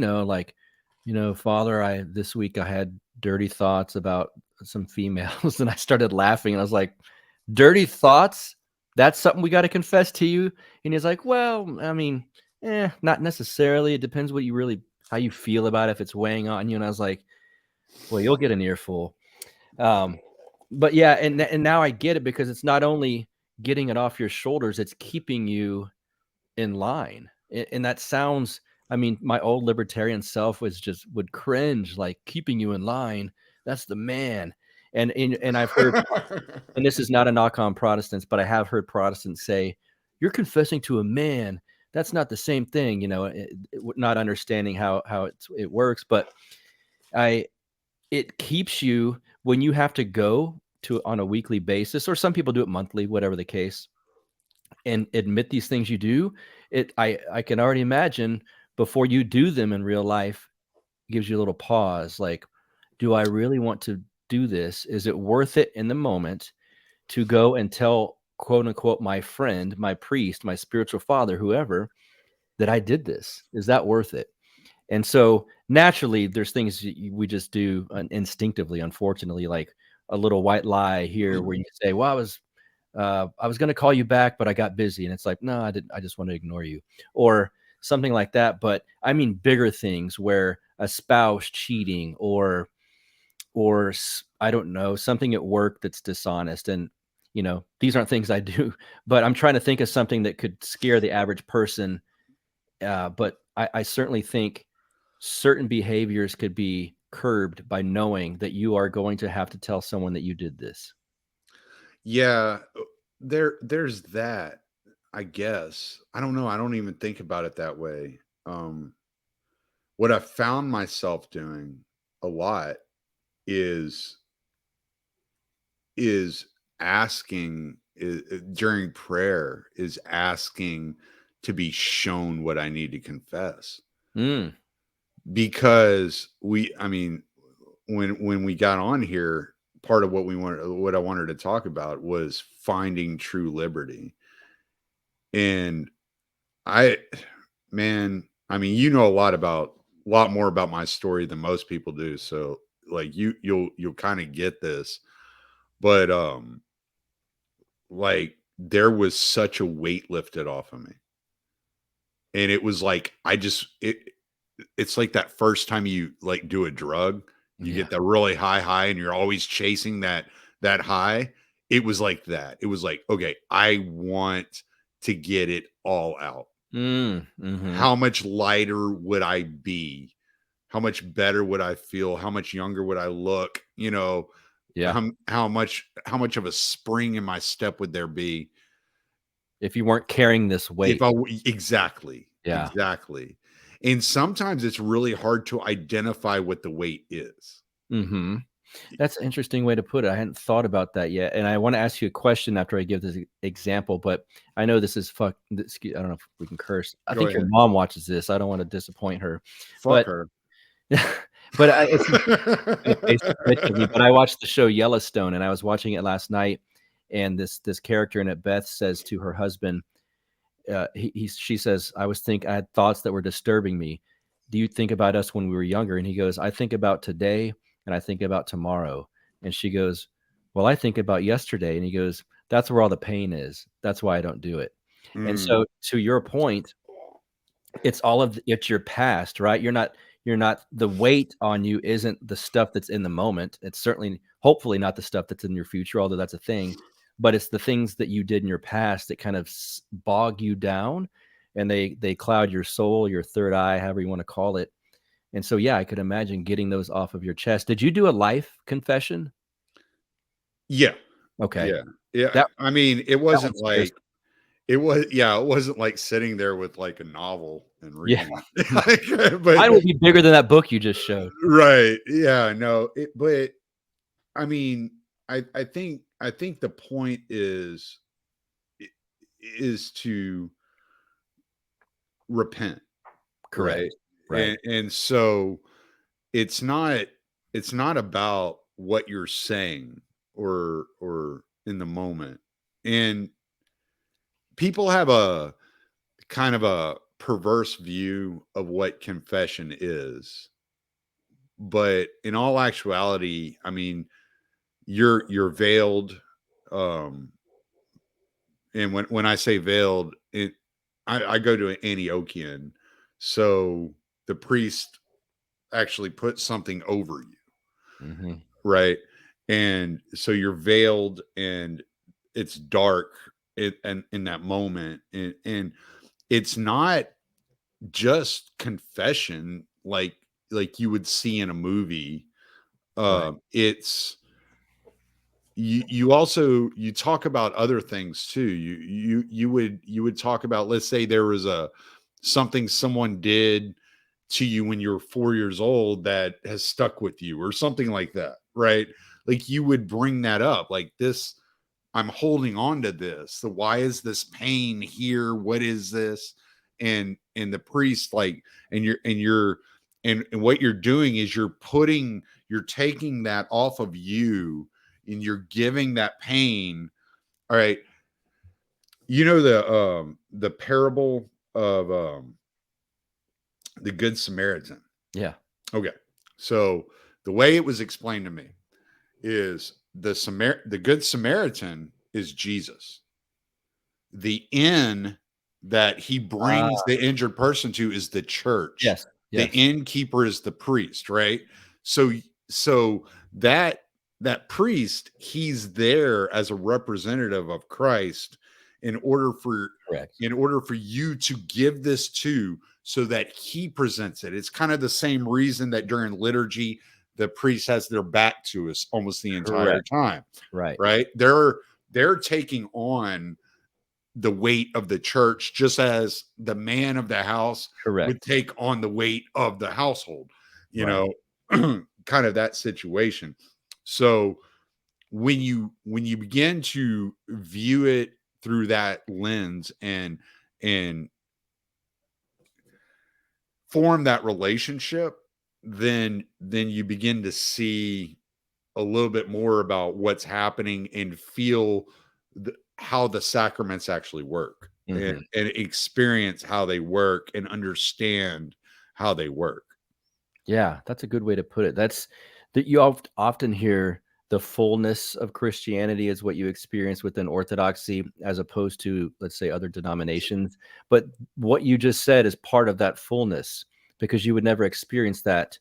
Father, this week I had dirty thoughts about some females, and I started laughing, and I was like, dirty thoughts? That's something we got to confess to you? And he's like, well, I mean, not necessarily. It depends how you feel about it, if it's weighing on you. And I was like, well, you'll get an earful. But yeah, and now I get it, because it's not only getting it off your shoulders, it's keeping you in line. And that sounds, I mean, my old libertarian self would cringe, like, keeping you in line, that's the man. And I've heard, and this is not a knock on Protestants, but I have heard Protestants say, "You're confessing to a man. That's not the same thing," not understanding how it works. But I it keeps you, when you have to go to on a weekly basis, or some people do it monthly, whatever the case, and admit these things you do. I can already imagine, before you do them in real life, gives you a little pause, like, do I really want to do this? Is it worth it in the moment to go and tell, quote unquote, my friend, my priest, my spiritual father, whoever, that I did this? Is that worth it? And so naturally, there's things we just do instinctively, unfortunately, like a little white lie here where you say, well, I was going to call you back, but I got busy. And it's like, no, I didn't. I just want to ignore you, or something like that. But I mean, bigger things where a spouse cheating, or I don't know, something at work that's dishonest. And, these aren't things I do, but I'm trying to think of something that could scare the average person. But I certainly think certain behaviors could be curbed by knowing that you are going to have to tell someone that you did this. Yeah, there's that, I guess. I don't know, I don't even think about it that way. What I found myself doing a lot is is asking during prayer, is asking to be shown what I need to confess. Mm, Because I mean, when we got on here, part of what I wanted to talk about was finding true liberty. And I man, I mean, you know a lot more about my story than most people do. So like you'll kind of get this. But like there was such a weight lifted off of me. And it was like it's like that first time you like do a drug, you yeah. get that really high and you're always chasing that high. It was like that. It was like, okay, I want to get it all out. Mm-hmm. How much lighter would I be? How much better would I feel? How much younger would I look? Yeah. How much of a spring in my step would there be If you weren't carrying this if weight. exactly, Yeah. exactly. And sometimes it's really hard to identify what the weight is. Mm-hmm. That's an interesting way to put it. I hadn't thought about that yet. And I want to ask you a question after I give this example, but I know this is I don't know if we can curse. I Go think your ahead. mom watches this. I don't want to disappoint her. Fuck But her. but it's kind of basic bitch of me, but I watched the show Yellowstone, and I was watching it last night, and this character in it, Beth, says to her husband, she says, I had thoughts that were disturbing me. Do you think about us when we were younger? And he goes, I think about today and I think about tomorrow. And she goes, well, I think about yesterday. And he goes, that's where all the pain is. That's why I don't do it. And Mm, so, to your point, it's your past, right? You're not the weight on you isn't the stuff that's in the moment. It's certainly, hopefully, not the stuff that's in your future, although that's a thing. But it's the things that you did in your past that kind of bog you down, and they cloud your soul, your third eye, however you want to call it. And so, yeah, I could imagine getting those off of your chest. Did you do a life confession? yeah, Okay, yeah, yeah. that I mean, that one scares. it wasn't like sitting there with like a novel and Yeah, reading it. Like, but mine would be bigger than that book you just showed. right, yeah, no, but I mean, I think the point is to repent, right? Correct. Right. And so it's not it's not about what you're saying or in the moment. And people have a kind of a perverse view of what confession is. But in all actuality, I mean, you're veiled. um and when I say veiled, I go to an Antiochian. So the priest actually put something over you, Hmm. right? And so you're veiled and it's dark and in that moment. And it's not just confession like you would see in a movie. Right. It's you also you talk about other things too. You would talk about, let's say there was a something someone did to you when you were 4 years old that has stuck with you or something like that, right? Like you would bring that up, like this, I'm holding on to this. So why is this pain here? What is this? And the priest, like, and what you're doing is you're taking that off of you and you're giving that pain. All right. You know the parable of the Good Samaritan. Yeah. Okay. So the way it was explained to me is the Good Samaritan is Jesus. The inn that he Ah, brings the injured person to is the church. yes. The Yes. innkeeper is the priest, right? So so that that priest, he's there as a representative of Christ in order for Correct. you to give this to, so that he presents it. It's kind of the same reason that during liturgy the priest has their back to us almost the entire Correct. time, Right. right? They're taking on the weight of the church, just as the man of the house would Correct. take on the weight of the household, you Right. know, kind of that situation. So when you begin to view it through that lens and form that relationship, then you begin to see a little bit more about what's happening and feel how the sacraments actually work, Mhm. and experience how they work and understand how they work. Yeah, that's a good way to put it. That's that you often hear the fullness of Christianity is what you experience within Orthodoxy as opposed to, let's say, other denominations. But what you just said is part of that fullness because you would never experience that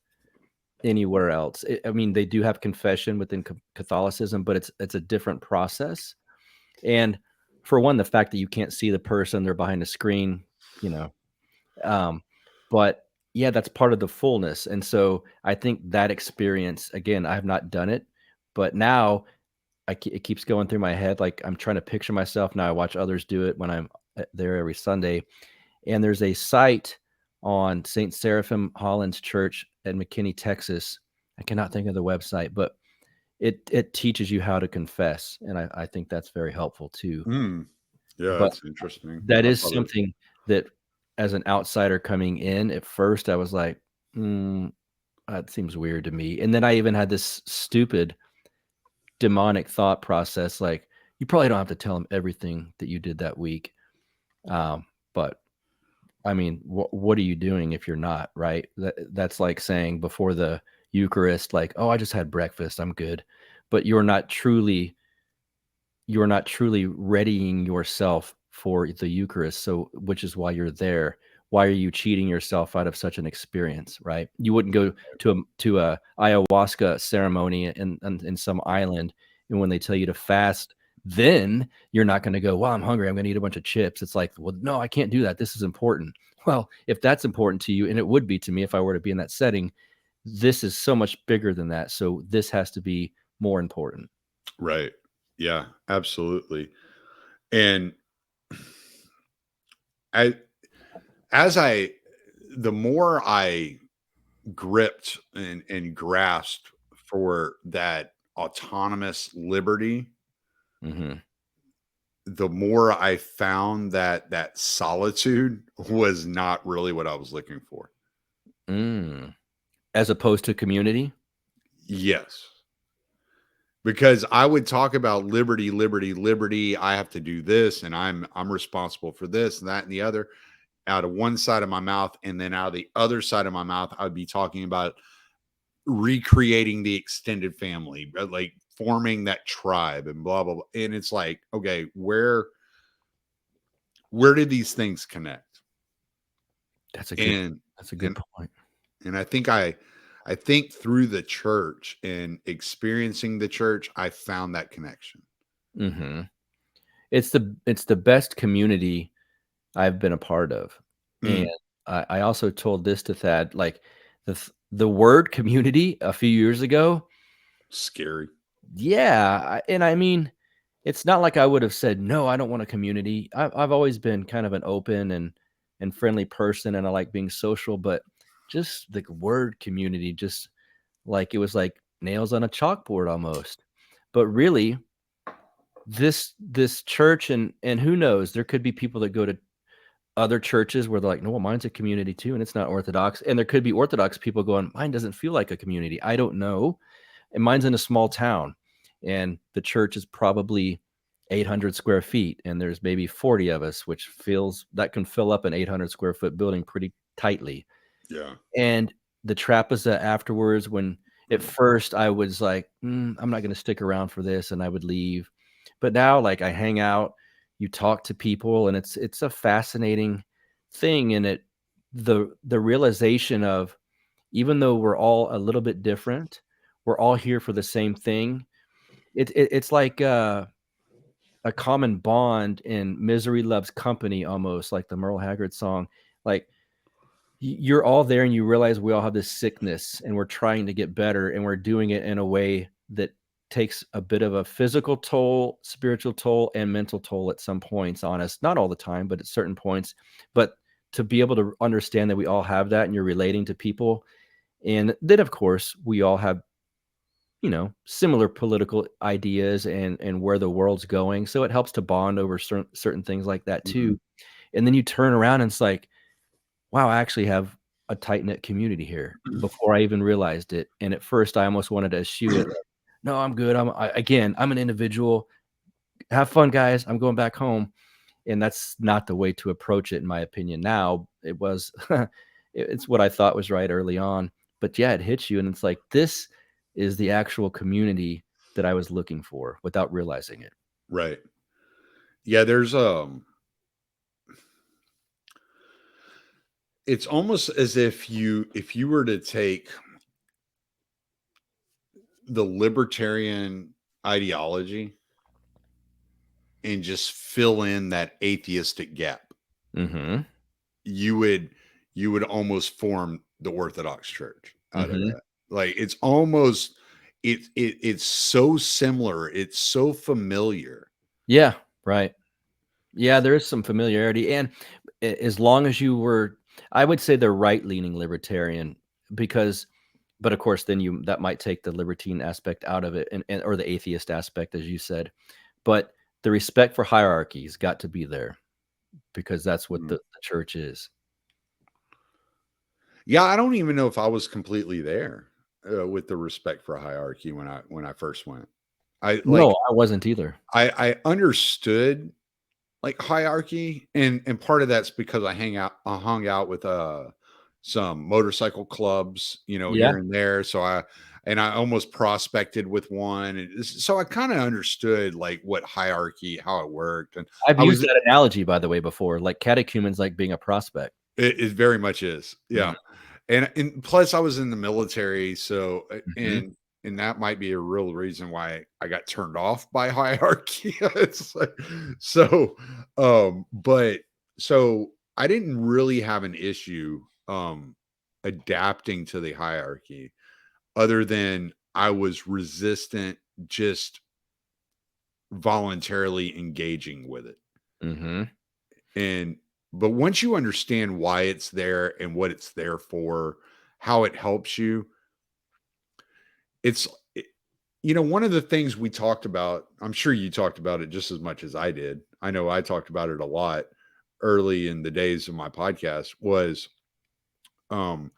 anywhere else. I mean, they do have confession within Catholicism, but it's a different process. And for one, the fact that you can't see the person, they're behind a screen, you know, um, but yeah, that's part of the fullness. And so I think that experience, again, I have not done it, but now it keeps going through my head. Like I'm trying to picture myself now. I watch others do it when I'm there every Sunday. And there's a site on St. Seraphim Holland's Church in McKinney, Texas. I cannot think of the website, but it teaches you how to confess. And I think that's very helpful too. Mm, yeah, But that's interesting. that I is probably something that as an outsider coming in, at first I was like, "Mm, that seems weird to me." And then I even had this stupid demonic thought process like, "You probably don't have to tell them everything that you did that week." But I mean, what are you doing if you're not, right? That's like saying before the Eucharist, like, "Oh, I just had breakfast, I'm good." But you're not truly readying yourself for the Eucharist. So, which is why you're there. Why are you cheating yourself out of such an experience, right? You wouldn't go to a ayahuasca ceremony in some island, and when they tell you to fast, then you're not going to go, "Well, I'm hungry. I'm going to eat a bunch of chips." It's like, "Well, no, I can't do that. This is important." Well, if that's important to you, and it would be to me if I were to be in that setting, this is so much bigger than that. So this has to be more important. right. Yeah, absolutely. And I as I the more I gripped and grasped for that autonomous liberty, Hmm. the more I found that that solitude was not really what I was looking for. Mm. As opposed to community? Yes. Because I would talk about liberty, liberty, liberty. I have to do this and I'm responsible for this and that and the other out of one side of my mouth. And then out of the other side of my mouth, I would be talking about recreating the extended family, like forming that tribe and blah blah blah. And it's like, okay, where did these things connect? That's a good And that's a good and point. and I think through the church and experiencing the church, I found that connection. Mhm. It's the best community I've been a part of. And Mm, I also told this to Thad, like the word community a few years ago, scary. yeah, and I mean, it's not like I would have said, "No, I don't want a community." I've always been kind of an open and friendly person, and I like being social, but just the word community, just like it was like nails on a chalkboard almost. But really, this church and who knows, there could be people that go to other churches where they're like, "No, well, mine's a community too, and it's not Orthodox." And there could be Orthodox people going, "Mine doesn't feel like a community." I don't know. And mine's in a small town, and the church is probably 800 square feet, and there's maybe 40 of us, which feels that can fill up an 800 square foot building pretty tightly. Yeah. And the trapeza afterwards, when at first I was like, I'm not going to stick around for this, and I would leave. But now, like, I hang out, you talk to people, and it's a fascinating thing. And the realization of, even though we're all a little bit different, we're all here for the same thing. It's like a common bond in misery loves company, almost like the Merle Haggard song. Like, you're all there and you realize we all have this sickness and we're trying to get better, and we're doing it in a way that takes a bit of a physical toll, spiritual toll, and mental toll at some points on us. Not all the time, but at certain points. But to be able to understand that we all have that and you're relating to people, and then of course we all have, similar political ideas and where the world's going. So it helps to bond over certain things like that Mhm. too. And then you turn around and it's like, wow, I actually have a tight knit community here before I even realized it. And at first, I almost wanted to eschew it. Like, no, I'm good. Again, I'm an individual. Have fun, guys. I'm going back home. And that's not the way to approach it, in my opinion. Now it was, it's what I thought was right early on. But yeah, it hits you. And it's like, this is the actual community that I was looking for without realizing it. Right. Yeah, there's it's almost as if you were to take the libertarian ideology and just fill in that atheistic gap, Mm you would you would almost form the Orthodox Church hmm. out Mm of hmm. that. Like it's almost it's so similar, it's so familiar. Yeah. Right. Yeah, there is some familiarity, and as long as you were, I would say, the right-leaning libertarian, because, but of course, then you that might take the libertine aspect out of it, and or the atheist aspect, as you said. But the respect for hierarchy's got to be there, because that's what Mhm. the church is. Yeah, I don't even know if I was completely there with the respect for hierarchy when I first went. I No, like I wasn't either. I understood like hierarchy, and part of that's because I hung out with some motorcycle clubs, you know, Yeah, here and there. So I almost prospected with one. So I kind of understood like what hierarchy, how it worked. And I've I used was that analogy, by the way, before. Like catechumens, like being a prospect. it very much is. Mhm, Yeah. And plus I was in the military, so mhm. and that might be a real reason why I got turned off by hierarchy. It's like, so but so I didn't really have an issue adapting to the hierarchy, other than I was resistant just voluntarily engaging with it. Mhm. And but once you understand why it's there and what it's there for, how it helps you, it's it, you know, one of the things we talked about, I'm sure you talked about it just as much as I did. I know I talked about it a lot early in the days of my podcast, was um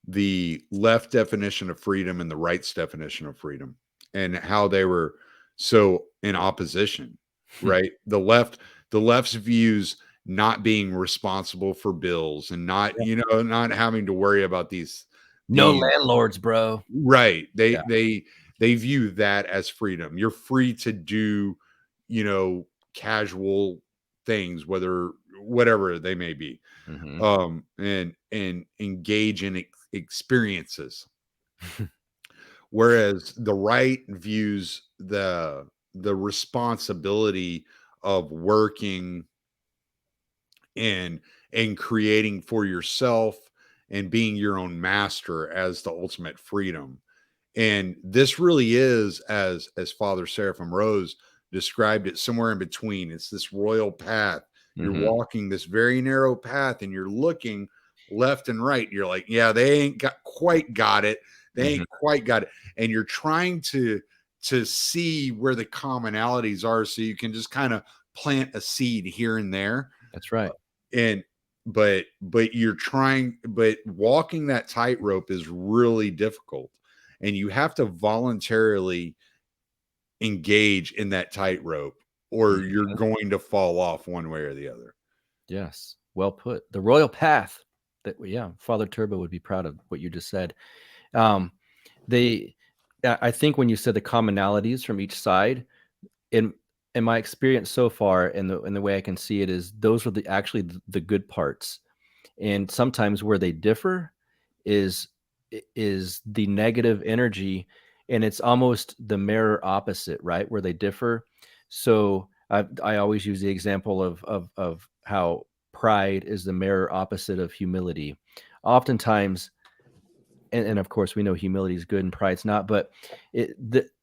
the left definition of freedom and the right's definition of freedom, and how they were so in opposition, right? The left's views not being responsible for bills and not, Yeah. you know, not having to worry about No these landlords, bro. right. Yeah. They view that as freedom. You're free to do, you know, casual things, whether whatever they may be, Mhm. and engage in experiences. Whereas the right views the responsibility of working and creating for yourself and being your own master as the ultimate freedom. And this really is, as Father Seraphim Rose described it, somewhere in between. It's this royal path. You're Mm-hmm. walking this very narrow path and you're looking left and right. You're like, yeah, they ain't quite got it. They Mm-hmm. ain't quite got it. And you're trying to see where the commonalities are so you can just kind of plant a seed here and there. That's right. And but you're trying, but walking that tightrope is really difficult, and you have to voluntarily engage in that tightrope, or you're Mhm. going to fall off one way or the other. Yes, well put. The royal path. That yeah, Father Turbo would be proud of what you just said. Um, they, I think when you said the commonalities from each side, in in my experience so far, and the way I can see it is those are actually the good parts. And sometimes where they differ is is the negative energy, and it's almost the mirror opposite, right? Where they differ. So I always use the example of how pride is the mirror opposite of humility. Oftentimes, and of course we know humility is good and pride's not, but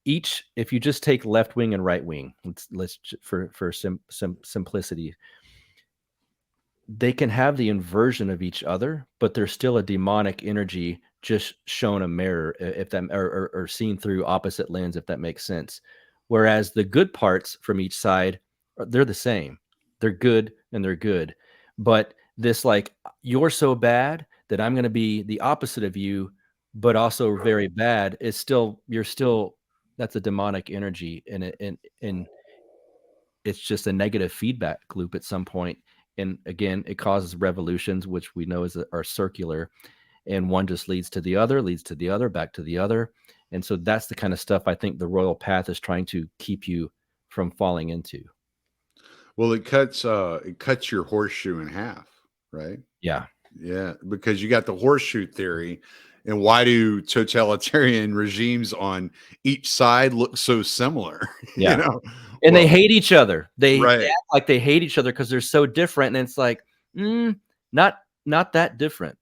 each, if you just take left wing and right wing, for simplicity, they can have the inversion of each other, but there's still a demonic energy just shown a mirror, if that, or seen through opposite lens, if that makes sense. Whereas the good parts from each side, they're the same. They're good and they're good. But this, like, you're so bad that I'm going to be the opposite of you, but also very bad, is still, you're still, that's a demonic energy. And it's just a negative feedback loop at some point. And again, it causes revolutions, which we know are circular, and one just leads to the other, back to the other. And so that's the kind of stuff I think the royal path is trying to keep you from falling into. Well, it cuts your horseshoe in half, right? Yeah. Yeah, because you got the horseshoe theory. And why do totalitarian regimes on each side look so similar? Yeah. And they Well, hate each other. They right. act like they hate each other because they're so different. And it's like, mm, not not that different.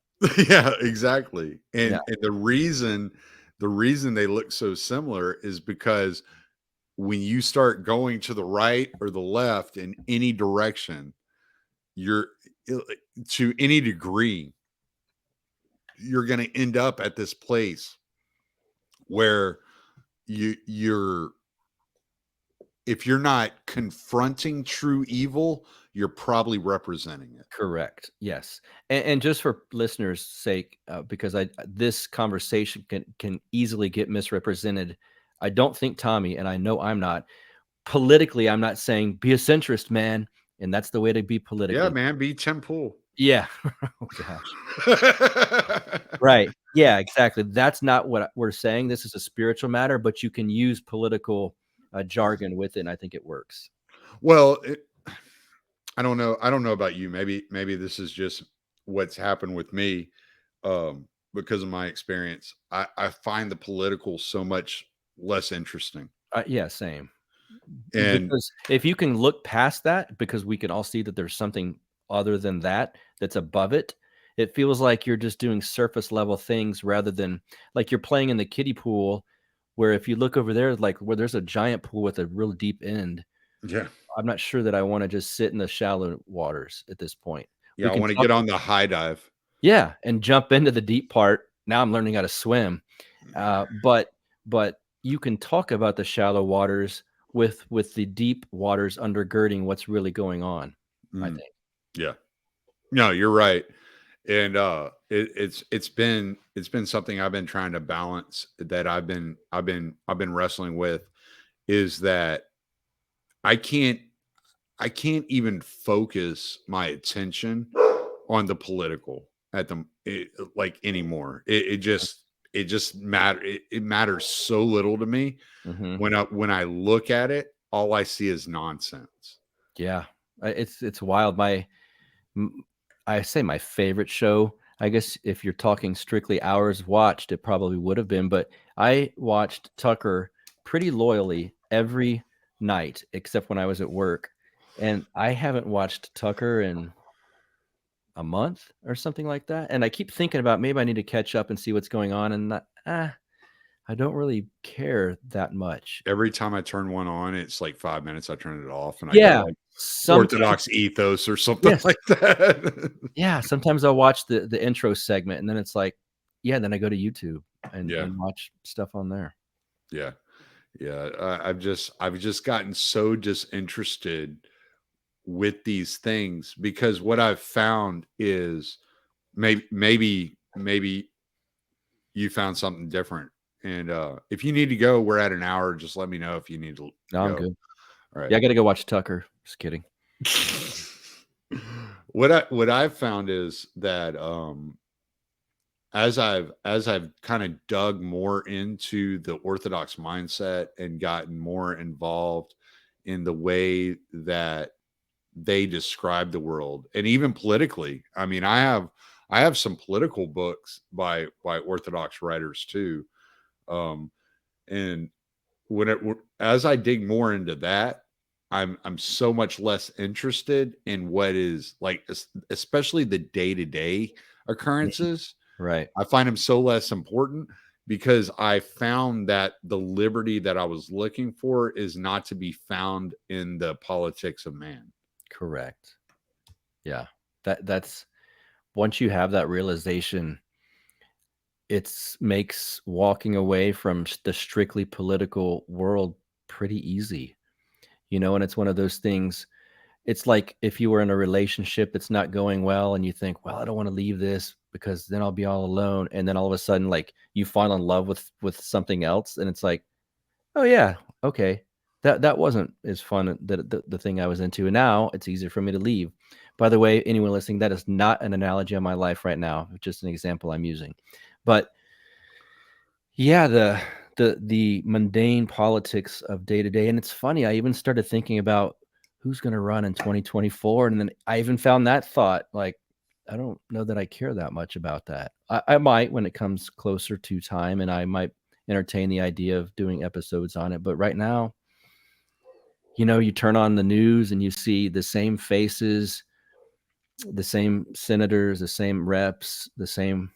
Yeah, exactly. Yeah. And the reason they look so similar is because when you start going to the right or the left in any direction, you're to any degree, you're going to end up at this place where you're if you're not confronting true evil, you're probably representing it. Correct. Yes. And just for listeners' sake, because this conversation can easily get misrepresented. I don't think Tommy, and I know I'm not politically. I'm not saying be a centrist, man, and that's the way to be Yeah, politically. man, be Tim Pool. Yeah. Oh gosh. Right. Yeah. Exactly. That's not what we're saying. This is a spiritual matter, but you can use political jargon with it, and I think it works. Well, I don't know. I don't know about you. Maybe this is just what's happened with me, because of my experience. I find the political so much less interesting. Yeah. Same. And Because if you can look past that, because we can all see that there's something other than that that's above it, it feels like you're just doing surface level things rather than like you're playing in the kiddie pool, where if you look over there, like where there's a giant pool with a real deep end. yeah, I'm not sure that I want to just sit in the shallow waters at this point. yeah, We I can want to talk, get on the high dive. yeah, and jump into the deep part. Now I'm learning how to swim. But you can talk about the shallow waters with the deep waters undergirding what's really going on, I Mm, think. yeah, no, you're right. And it's been something I've been trying to balance, that I've been wrestling with, is that I can't I can't even focus my attention on the political like anymore. It just it matters so little to me. Mhm. When I look at it, all I see is nonsense. Yeah. It's wild. M I say my favorite show, I guess if you're talking strictly hours watched, it probably would have been, but I watched Tucker pretty loyally every night except when I was at work, and I haven't watched Tucker in a month or something like that. And I keep thinking about maybe I need to catch up and see what's going on. And I don't really care that much. Every time I turn one on, it's like 5 minutes, I turn it off, and I go to, Yeah. like, Sometimes, Orthodox Ethos or something yes. like that. Yeah. Sometimes I'll watch the intro segment and then it's like, yeah, then I go to YouTube Yeah, and watch stuff on there. yeah, yeah, I've just gotten so disinterested with these things because what I've found is maybe you found something different, and, if you need to go, we're at an hour, just let me know if you need to No, I'm go. good. All right. Yeah, I gotta go watch Tucker. Just kidding. What I've found is that, as I've kind of dug more into the Orthodox mindset and gotten more involved in the way that they describe the world, and even politically. I mean, I have some political books by Orthodox writers too. Um, and as I dig more into that, I'm so much less interested in what is like, especially the day to day Mhm. occurrences. Right. I find them so less important because I found that the liberty that I was looking for is not to be found in the politics of man. Correct. Yeah. That's once you have that realization, it's makes walking away from the strictly political world pretty easy. And it's one of those things. It's like if you were in a relationship that's not going well and you think, well, I don't want to leave this because then I'll be all alone. And then all of a sudden, like you fall in love with something else. And it's like, oh yeah, okay. That wasn't as fun the thing I was into. And now it's easier for me to leave. By the way, anyone listening, that is not an analogy of my life right now, just an example I'm using. But yeah, the mundane politics of day to day, and it's funny, I even started thinking about who's gonna run in 2024, and then I even found that thought, like, I don't know that I care that much about that. I might when it comes closer to time, and I might entertain the idea of doing episodes on it, but right now, you turn on the news and you see the same faces, the same senators, the same reps, the same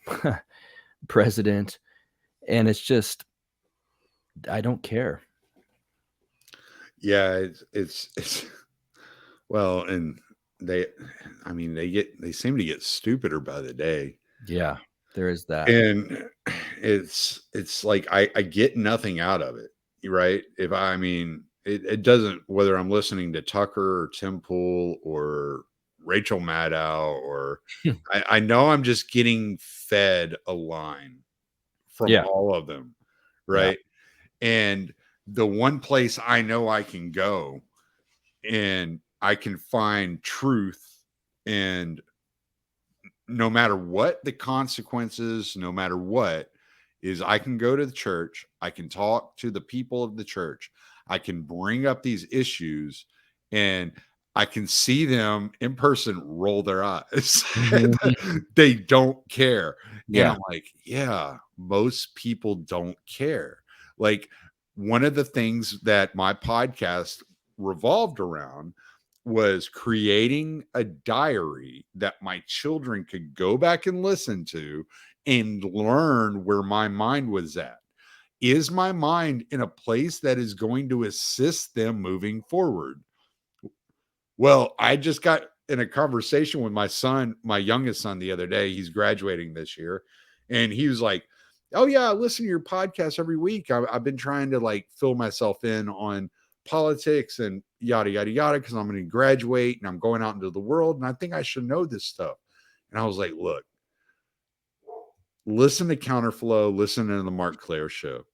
president, and it's just I don't care. Yeah, it's well, and they, I mean, they seem to get stupider by the day, Yeah, there is that. and it's like I get nothing out of it, right? If I mean, it doesn't, whether I'm listening to Tucker or Tim Pool or Rachel Maddow, or I know I'm just getting fed a line from Yeah, all of them, yeah. right? And the one place I know I can go and I can find truth, and no matter what the consequences, no matter what, is I can go to the church, I can talk to the people of the church, I can bring up these issues, and I can see them in person roll their eyes. Mhm. They don't care. And Yeah. I'm like, yeah, most people don't care. Like, one of the things that my podcast revolved around was creating a diary that my children could go back and listen to and learn where my mind was at. Is my mind in a place that is going to assist them moving forward? Well, I just got in a conversation with my son, my youngest son, the other day. He's graduating this year. And he was like, oh, yeah, I listen to your podcast every week. I've been trying to like fill myself in on politics and yada, yada, yada, because I'm going to graduate and I'm going out into the world. And I think I should know this stuff. And I was like, look, listen to Counterflow, listen to the Mark Claire show.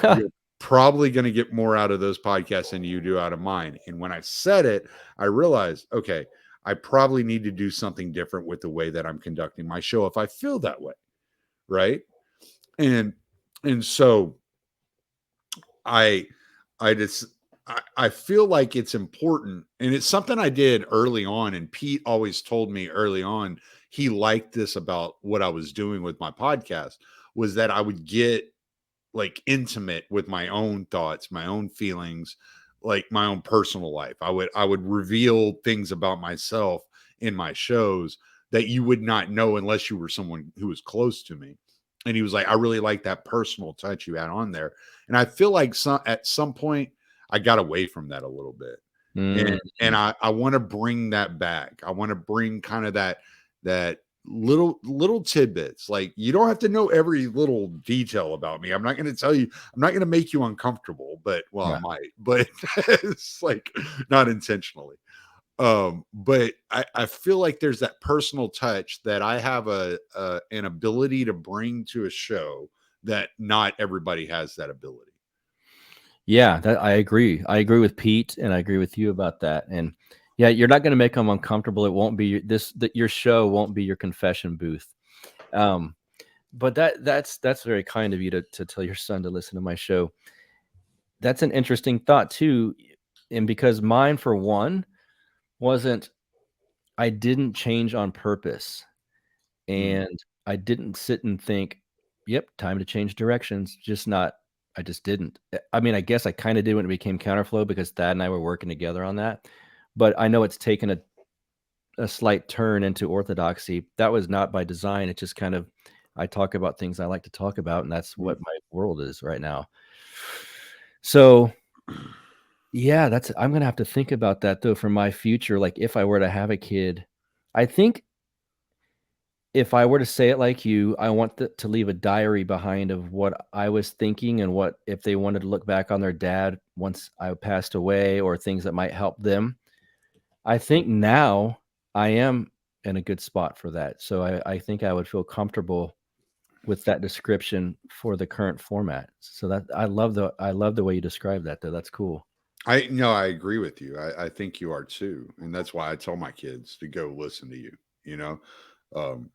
You're probably going to get more out of those podcasts than you do out of mine. And when I said it, I realized, okay, I probably need to do something different with the way that I'm conducting my show if I feel that way. Right. And so I I just I feel like it's important, and it's something I did early on, and Pete always told me early on he liked this about what I was doing with my podcast, was that I would get like intimate with my own thoughts, my own feelings, like my own personal life. I would reveal things about myself in my shows that you would not know unless you were someone who was close to me. And he was like, I really like that personal touch you had on there. And I feel like at some point I got away from that a little bit. And Mm. I want to bring that back. I want to bring kind of that little tidbits. Like, you don't have to know every little detail about me. I'm not going to tell you, I'm not going to make you uncomfortable, but well, I Yeah. might, but it's like not intentionally. But I feel like there's that personal touch that I have an ability to bring to a show that not everybody has that ability. Yeah, that I agree. I agree with Pete, and I agree with you about that. And yeah, you're not going to make them uncomfortable. It won't be your show won't be your confession booth. Um, but that's very kind of you to tell your son to listen to my show. That's an interesting thought too, and because mine, for one, wasn't I didn't change on purpose, Mm. and I didn't sit and think, "Yep, time to change directions." Just not. I just didn't. I mean, I guess I kind of did when it became counterflow because Thad and I were working together on that. But I know it's taken a slight turn into orthodoxy. That was not by design. It just kind of I talk about things I like to talk about, and that's what Mm. my world is right now. So yeah, I'm gonna have to think about that though for my future. Like if I were to have a kid, I think if I were to say it like you, I want to leave a diary behind of what I was thinking and what if they wanted to look back on their dad once I passed away or things that might help them. I think now I am in a good spot for that. So I think I would feel comfortable with that description for the current format. So that I love the way you describe that though. That's cool. I no, I agree with you. I think you are too, and that's why I tell my kids to go listen to you. You know, um,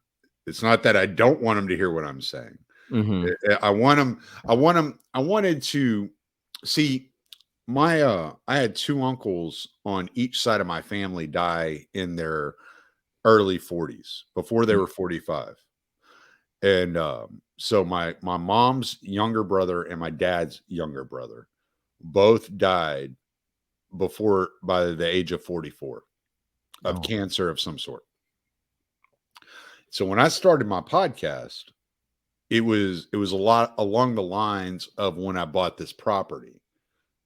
it's not that I don't want them to hear what I'm saying. Mhm. I want them. I wanted to see my. I had two uncles on each side of my family die in their early 40s before they Mm. were 45, and so my mom's younger brother and my dad's younger brother both died before by the age of 44 of Oh, cancer of some sort. So when I started my podcast, it was a lot along the lines of when I bought this property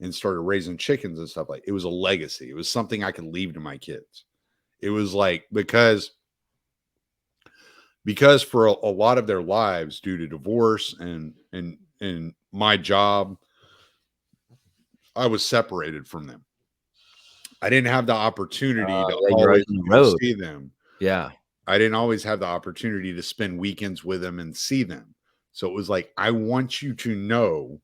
and started raising chickens and stuff. Like, it was a legacy. It was something I could leave to my kids. It was like, because for a lot of their lives, due to divorce and my job, I was separated from them. I didn't have the opportunity to yeah, you're always always on the go road. see them. Yeah. I didn't always have the opportunity to spend weekends with them and see them. So it was like, I want you to know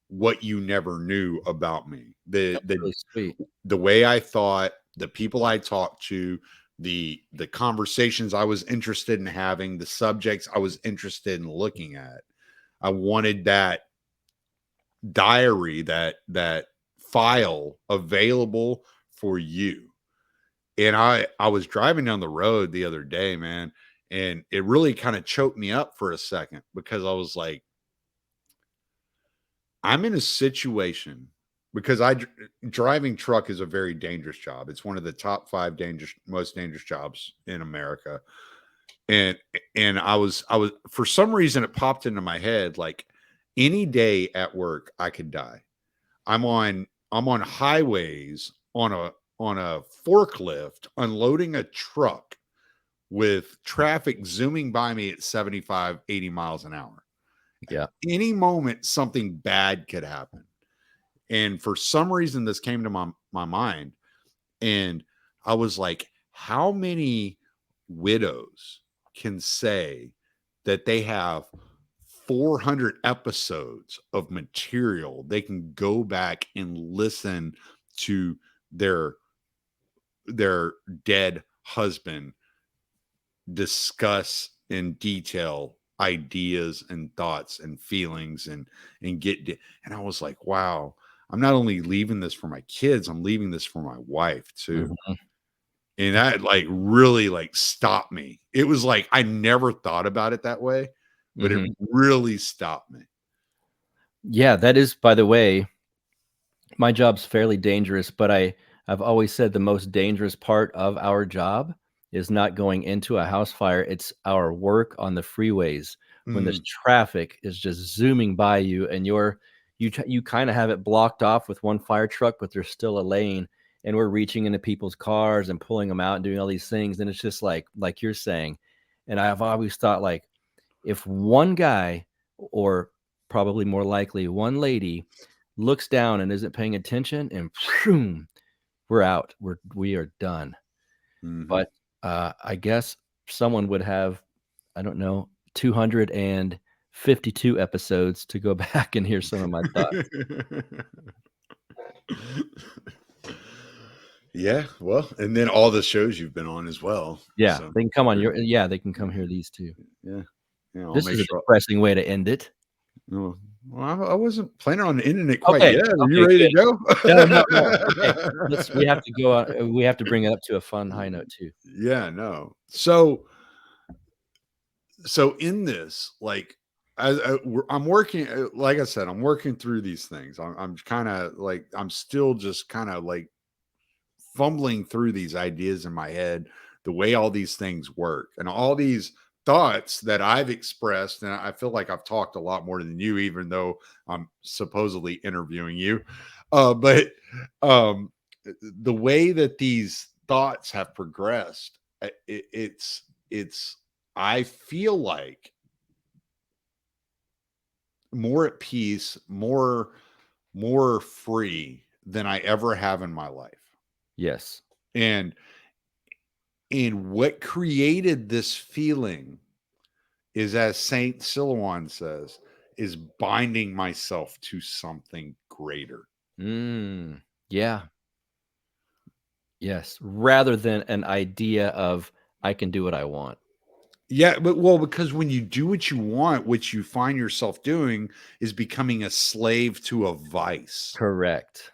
what you never knew about me. The That's the really sweet. the way I thought, the people I talked to, the conversations I was interested in having, the subjects I was interested in looking at. I wanted that diary, that file available for you. And I was driving down the road the other day, man, and it really kind of choked me up for a second because I was like, I'm in a situation because driving truck is a very dangerous job. It's one of the top 5 most dangerous jobs in America. And I was for some reason it popped into my head like any day at work I could die. I'm on highways on a forklift unloading a truck with traffic zooming by me at 75, 80 miles an hour. Yeah. Any moment something bad could happen. And for some reason this came to my mind, and I was like, how many widows can say that they have 400 episodes of material they can go back and listen to their their dead husband discuss in detail ideas and thoughts and feelings and I was like, wow, I'm not only leaving this for my kids, I'm leaving this for my wife too. Mhm. And that like really like stopped me. It was like I never thought about it that way, but it Mhm. really stopped me. Yeah, that is, by the way, my job's fairly dangerous, but I've always said the most dangerous part of our job is not going into a house fire. It's our work on the freeways when this Mm, traffic is just zooming by you, and you kind of have it blocked off with one fire truck, but there's still a lane, and we're reaching into people's cars and pulling them out and doing all these things. And it's just like you're saying. And I've always thought, like, if one guy, or probably more likely one lady, looks down and isn't paying attention, and boom, we're out. We are done. mhm. But I guess someone would have, I don't know, 252 episodes to go back and hear some of my thoughts. Yeah, well, and then all the shows you've been on as well. Yeah, So they can come on your. Yeah, they can come hear these too. yeah, yeah, I'll This make is a sure. depressing way to end it. Oh, well, I wasn't planning on ending it quite Okay, yet. Are you okay, ready good. to go? No, no, no. Okay, we have to go. We have to bring it up to a fun high note too. Yeah, no. So in this, like, I'm working, like I said, I'm working through these things. I'm kind of like, I'm still just kind of like fumbling through these ideas in my head, the way all these things work, and all these thoughts that I've expressed. And I feel like I've talked a lot more than you, even though I'm supposedly interviewing you. But the way that these thoughts have progressed, it's, I feel like more at peace, more free than I ever have in my life. Yes. And what created this feeling is, as Saint Silouan says, is binding myself to something greater. Yeah. Yes. Rather than an idea of I can do what I want. Yeah, but well, because when you do what you want, what you find yourself doing is becoming a slave to a vice. Correct.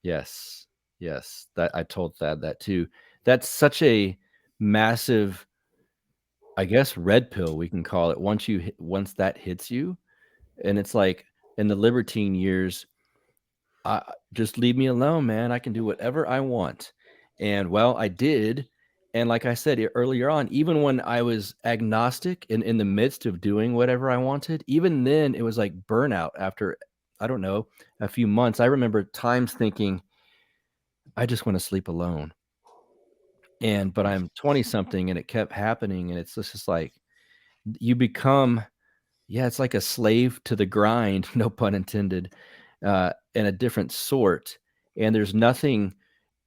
Yes. Yes. That I told Thad that too. That's such a massive, I guess, red pill we can call it. Once that hits you, and it's like in the libertine years, just leave me alone, man. I can do whatever I want. And well, I did. And like I said earlier on, even when I was agnostic and in the midst of doing whatever I wanted, even then it was like burnout after, I don't know, a few months. I remember times thinking, I just want to sleep alone. But I'm 20 something and it kept happening. And it's just like you become, yeah, it's like a slave to the grind, no pun intended, and a different sort. And there's nothing,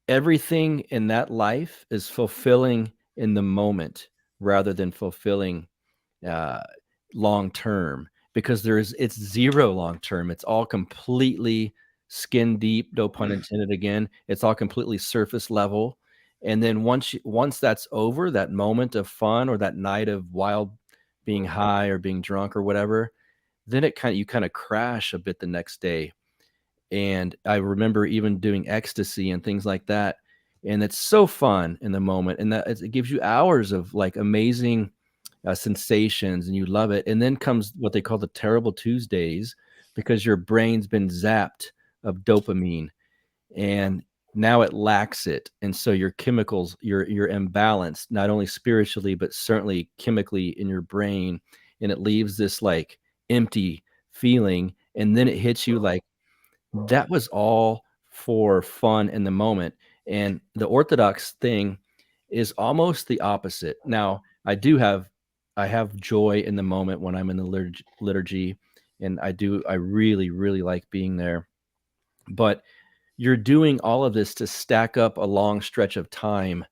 everything in that life is fulfilling in the moment rather than fulfilling uh, long term, because it's zero long term. It's all completely skin deep, no pun intended again. It's all completely surface level. And then once that's over, that moment of fun or that night of wild being high or being drunk or whatever, then you kind of crash a bit the next day. And I remember even doing ecstasy and things like that. And it's so fun in the moment. And that it gives you hours of like amazing sensations, and you love it. And then comes what they call the terrible Tuesdays, because your brain's been zapped of dopamine, and now it lacks it. And so your chemicals, you're imbalanced, not only spiritually, but certainly chemically in your brain. And it leaves this like empty feeling. And then it hits you like, that was all for fun in the moment. And the Orthodox thing is almost the opposite. Now, I have joy in the moment when I'm in the liturgy, and I really, really like being there. But you're doing all of this to stack up a long stretch of time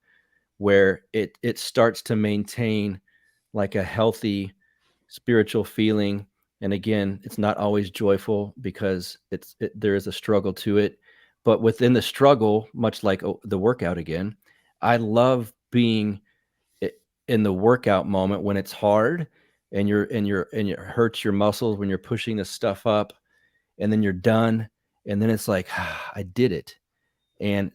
where it starts to maintain like a healthy spiritual feeling. And again, it's not always joyful because there is a struggle to it. But within the struggle, much like the workout again, I love being in the workout moment when it's hard, and it hurts your muscles when you're pushing this stuff up, and then you're done, and then it's like, I did it. And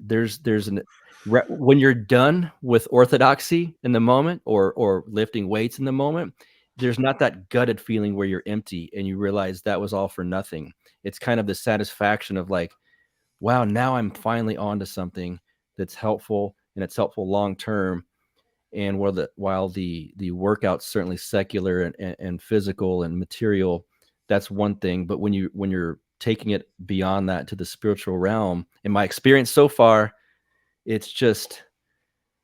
when you're done with orthodoxy in the moment, or lifting weights in the moment, there's not that gutted feeling where you're empty and you realize that was all for nothing. It's kind of the satisfaction of like, wow, now I'm finally onto something that's helpful, and it's helpful long term. And while the workout's certainly secular and physical and material, that's one thing. But when you're taking it beyond that to the spiritual realm, in my experience so far, it's just,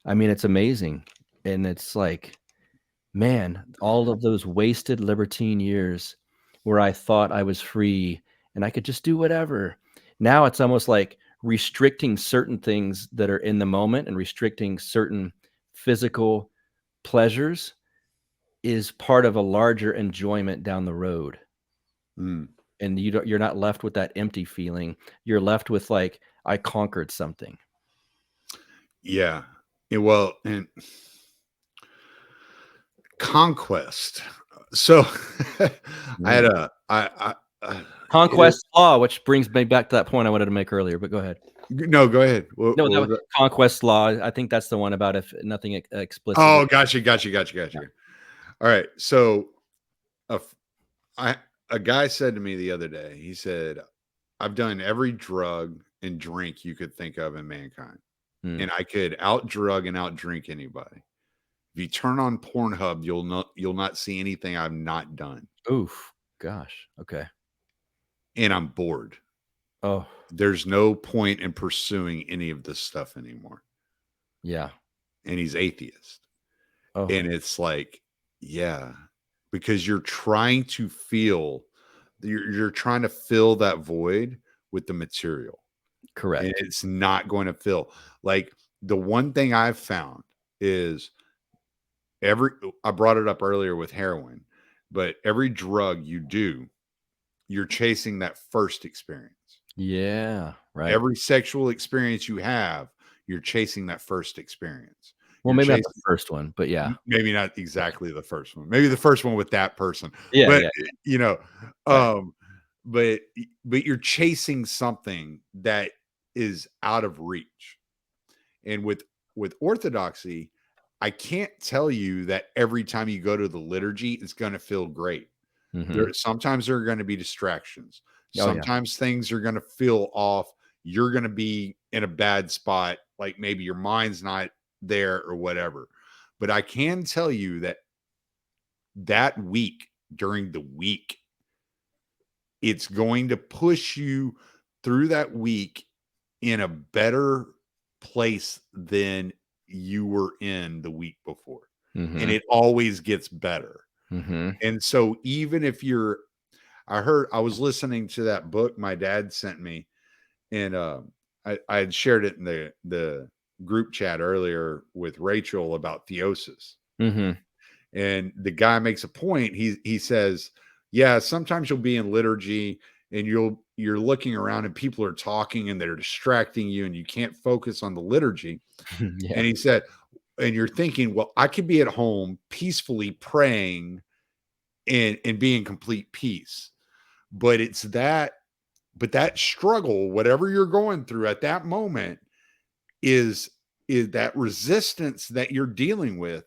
I mean, it's amazing. And it's like, man, all of those wasted libertine years where I thought I was free and I could just do whatever. Now it's almost like restricting certain things that are in the moment and restricting certain physical pleasures is part of a larger enjoyment down the road. Mm. And you're not left with that empty feeling. You're left with like, I conquered something. Yeah. Well, and conquest. So I had Conquest law, which brings me back to that point I wanted to make earlier, but go ahead. no, go ahead. No, What that was was that? conquest law. I think that's the one about if nothing explicitly. Oh, gotcha. All right. So a f- I a guy said to me the other day, he said, I've done every drug and drink you could think of in mankind. Hmm. And I could out drug and out drink anybody. If you turn on Pornhub, you'll not see anything I've not done. Oof. Gosh. Okay. And I'm bored. Oh, There's no point in pursuing any of this stuff anymore. yeah. And he's atheist. Oh, And it's like, yeah, because you're trying to fill that void with the material. And correct. it's not going to fill. Like the one thing I've found is I brought it up earlier with heroin, but every drug you do, you're chasing that first experience. Yeah. Right. Every sexual experience you have, you're chasing that first experience. Well, You're maybe not the chasing first one, but yeah. maybe not exactly the first one. Maybe the first one with that person. Yeah. But Yeah. you know, Right. um but you're chasing something that is out of reach. And with orthodoxy, I can't tell you that every time you go to the liturgy it's going to feel great. Mm-hmm. There are going to be distractions. Oh, yeah. Sometimes things are going to feel off. You're going to be in a bad spot, like maybe your mind's not there or whatever. But I can tell you that week, during the week, it's going to push you through that week in a better place than you were in the week before. And Mm-hmm. it always gets better. Mm-hmm. And so even if I was listening to that book my dad sent me, and I had shared it in the group chat earlier with Rachel about theosis. Mm-hmm. And the guy makes a point. He says, yeah, sometimes you'll be in liturgy and you're looking around and people are talking and they're distracting you and you can't focus on the liturgy. Yeah. And he said, and you're thinking, well, I could be at home peacefully praying and be in complete peace. But that struggle, whatever you're going through at that moment, is that resistance that you're dealing with,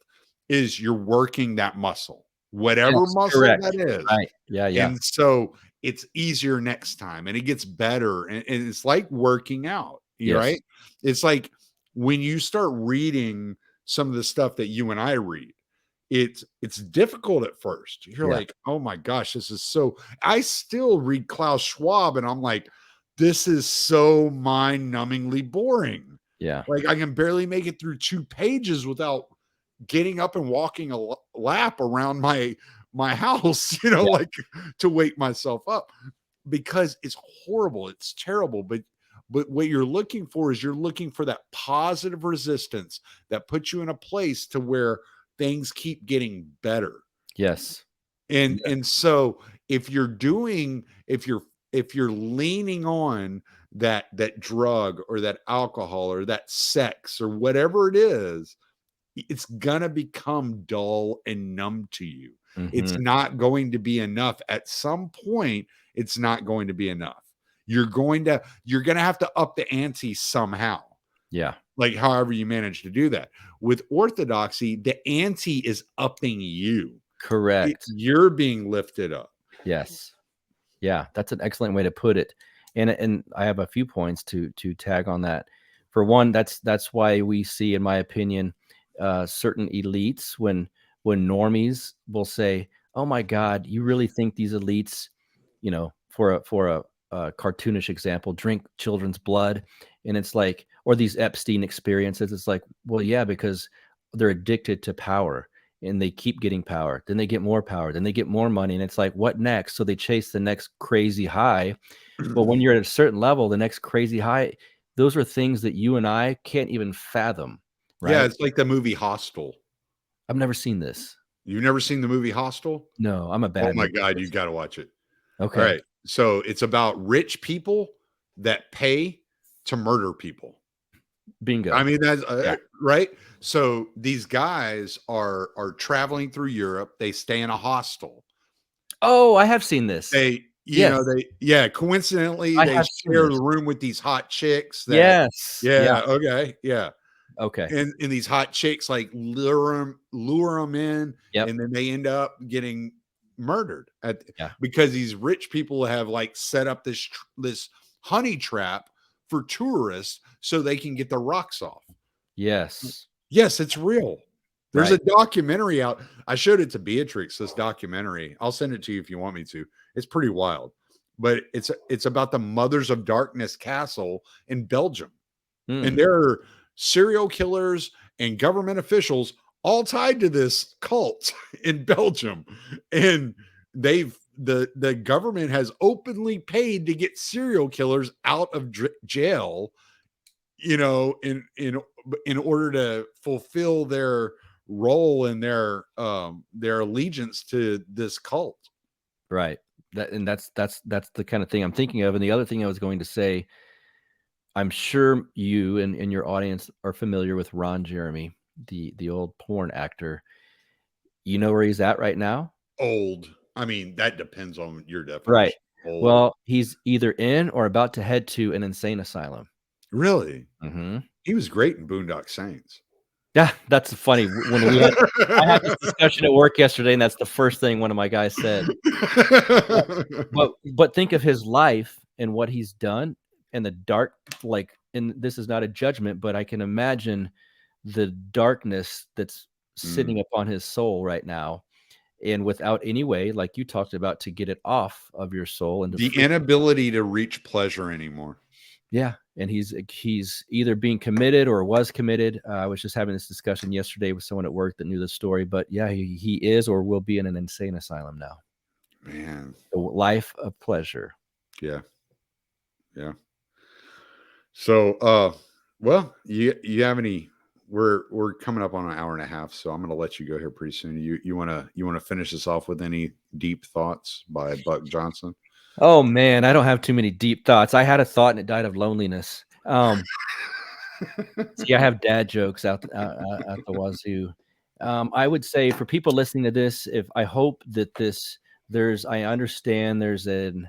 is you're working that muscle, whatever Yes. muscle Correct. that is. Right. Yeah. Yeah. And so it's easier next time and it gets better. And it's like working out, Yes. right? It's like when you start reading some of the stuff that you and I read, it's difficult at first. You're Yeah. like, oh my gosh, this is so. I still read Klaus Schwab and I'm like, this is so mind-numbingly boring. Yeah. Like I can barely make it through 2 pages without getting up and walking a lap around my house, Yeah. like to wake myself up, because it's horrible. It's terrible. But what you're looking for is you're looking for that positive resistance that puts you in a place to where things keep getting better. Yes. And so if you're doing if you're leaning on that drug or that alcohol or that sex or whatever it is, it's gonna become dull and numb to you. It's Mm-hmm. not going to be enough. At some point, it's not going to be enough. You're gonna have to up the ante somehow, Yeah. like however you manage to do that. With orthodoxy, the ante is upping you. Correct. You're being lifted up. Yes. Yeah, that's an excellent way to put it. And I have a few points to tag on that. For one, that's why we see, in my opinion, certain elites when normies will say, "Oh my God, you really think these elites, for a cartoonish example, drink children's blood?" And it's like, or these Epstein experiences. It's like, well, yeah, because they're addicted to power and they keep getting power. Then they get more power. Then they get more money. And it's like, what next? So they chase the next crazy high. But when you're at a certain level, the next crazy high, those are things that you and I can't even fathom, Yeah, right? it's like the movie Hostel. I've never seen this. You've never seen the movie Hostel? No, I'm a Oh bad my movie god, you person. got to watch it. All Okay, right. So it's about rich people that pay to murder people. I bingo. mean that's Yeah. right. So these guys are traveling through Europe. They stay in a hostel. Oh, I have seen this. They, Yes, coincidentally I they have seen share this. the room with these hot chicks that, Yes. Yeah. yeah, okay, yeah. Okay. And these hot chicks like lure them in, Yep. and then they end up getting murdered Yeah. because these rich people have like set up this honey trap for tourists so they can get the rocks off. Yes. Yes, it's real. There's a Right. documentary out. I showed it to Beatrix, this documentary. I'll send it to you if you want me to. It's pretty wild. But it's about the Mothers of Darkness Castle in Belgium. And Mm, there are serial killers and government officials all tied to this cult in Belgium. And the government has openly paid to get serial killers out of jail, in order to fulfill their role and their allegiance to this cult. right. That's the kind of thing I'm thinking of. And the other thing I was going to say, I'm sure you and your audience are familiar with Ron Jeremy, the old porn actor. You know where he's at right now? Old. I mean, that depends on your Right. definition. Old. Well, he's either in or about to head to an insane asylum. Really? Mhm. He was great in Boondock Saints. Yeah, that's funny. When I had this discussion at work yesterday, and that's the first thing one of my guys said. But but think of his life and what he's done and the dark, like, and this is not a judgment, but I can imagine the darkness that's Mm. sitting upon his soul right now, and without any way, like you talked about, to get it off of your soul and to The free. inability to reach pleasure anymore. Yeah, and he's either being committed or was committed. I was just having this discussion yesterday with someone at work that knew the story, but yeah, he is or will be in an insane asylum now. Man. The life of pleasure. Yeah. Yeah. So well, you have any we're coming up on an hour and a half, so I'm gonna let you go here pretty soon. You wanna finish this off with any deep thoughts by Buck Johnson? Oh man, I don't have too many deep thoughts. I had a thought and it died of loneliness. See, I have dad jokes out the wazoo. I would say for people listening to this, if I hope that I understand there's let's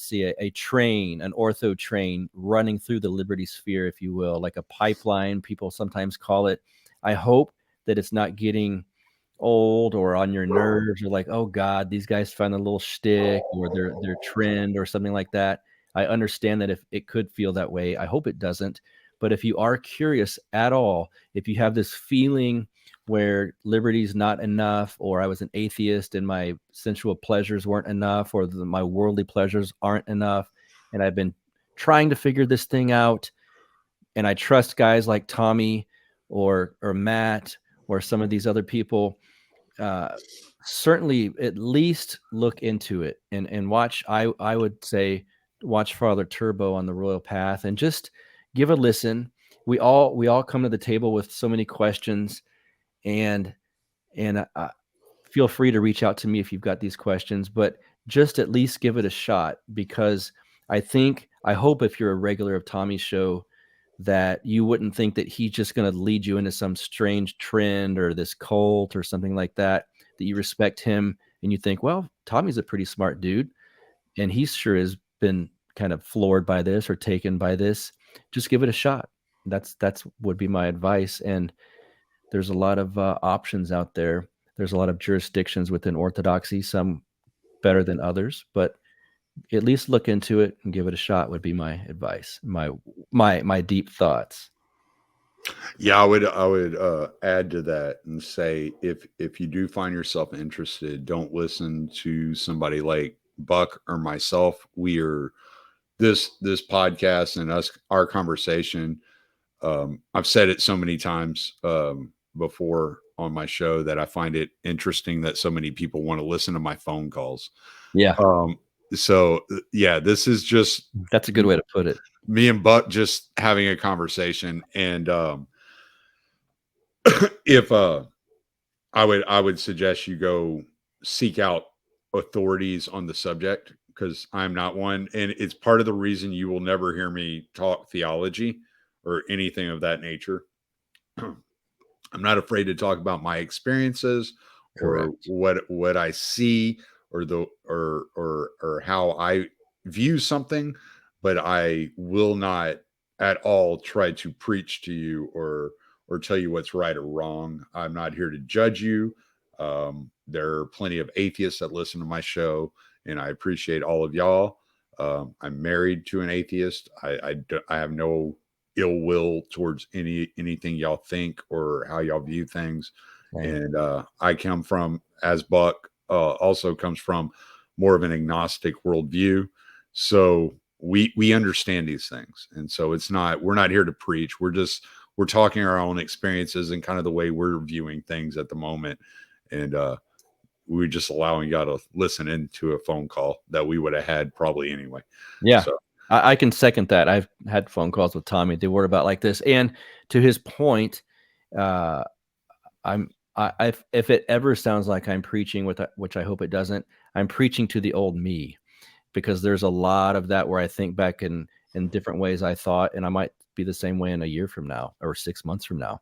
see, a train, an ortho train running through the Liberty sphere, if you will, like a pipeline, people sometimes call it. I hope that it's not getting old or on your nerves or like, oh God, these guys found a little shtick or their trend or something like that. I understand that if it could feel that way, I hope it doesn't. But if you are curious at all, if you have this feeling where liberty's not enough, or I was an atheist and my sensual pleasures weren't enough, or my worldly pleasures aren't enough, and I've been trying to figure this thing out, and I trust guys like Tommy or Matt or some of these other people, uh, certainly at least look into it and watch. I would say watch Father Turbo on the Royal Path and just give a listen. We all come to the table with so many questions, and feel free to reach out to me if you've got these questions, but just at least give it a shot, because I hope if you're a regular of Tommy's show that you wouldn't think that he's just going to lead you into some strange trend or this cult or something like that, that you respect him and you think, well, Tommy's a pretty smart dude and he sure has been kind of floored by this or taken by this. Just give it a shot. That's would be my advice. And there's a lot of options out there. There's a lot of jurisdictions within Orthodoxy, some better than others, but at least look into it and give it a shot would be my advice, my deep thoughts. Yeah, I would add to that and say if you do find yourself interested, don't listen to somebody like Buck or myself. We are this podcast and us our conversation. I've said it so many times before on my show that I find it interesting that so many people want to listen to my phone calls. Yeah, Um, so yeah, this is just that's a good way to put it. me and Buck just having a conversation, and if I would suggest you go seek out authorities on the subject because I'm not one, and it's part of the reason you will never hear me talk theology or anything of that nature. I'm not afraid to talk about my experiences or Correct. what I see or the or how I view something, but I will not at all try to preach to you or tell you what's right or wrong. I'm not here to judge you. There are plenty of atheists that listen to my show, and I appreciate all of y'all. I'm married to an atheist. I have no ill will towards anything y'all think or how y'all view things. Same. And I come from, as Buck also comes from, more of an agnostic worldview. So we understand these things, and so we're not here to preach. We're talking our own experiences and kind of the way we're viewing things at the moment, and we're just allowing y'all to listen into a phone call that we would have had probably anyway. Yeah, So I can second that. I've had phone calls with Tommy. They were about like this, and to his point, uh, if it ever sounds like I'm preaching, which I hope it doesn't, I'm preaching to the old me because there's a lot of that where I think back in different ways I thought, and I might be the same way in a year from now or 6 months from now.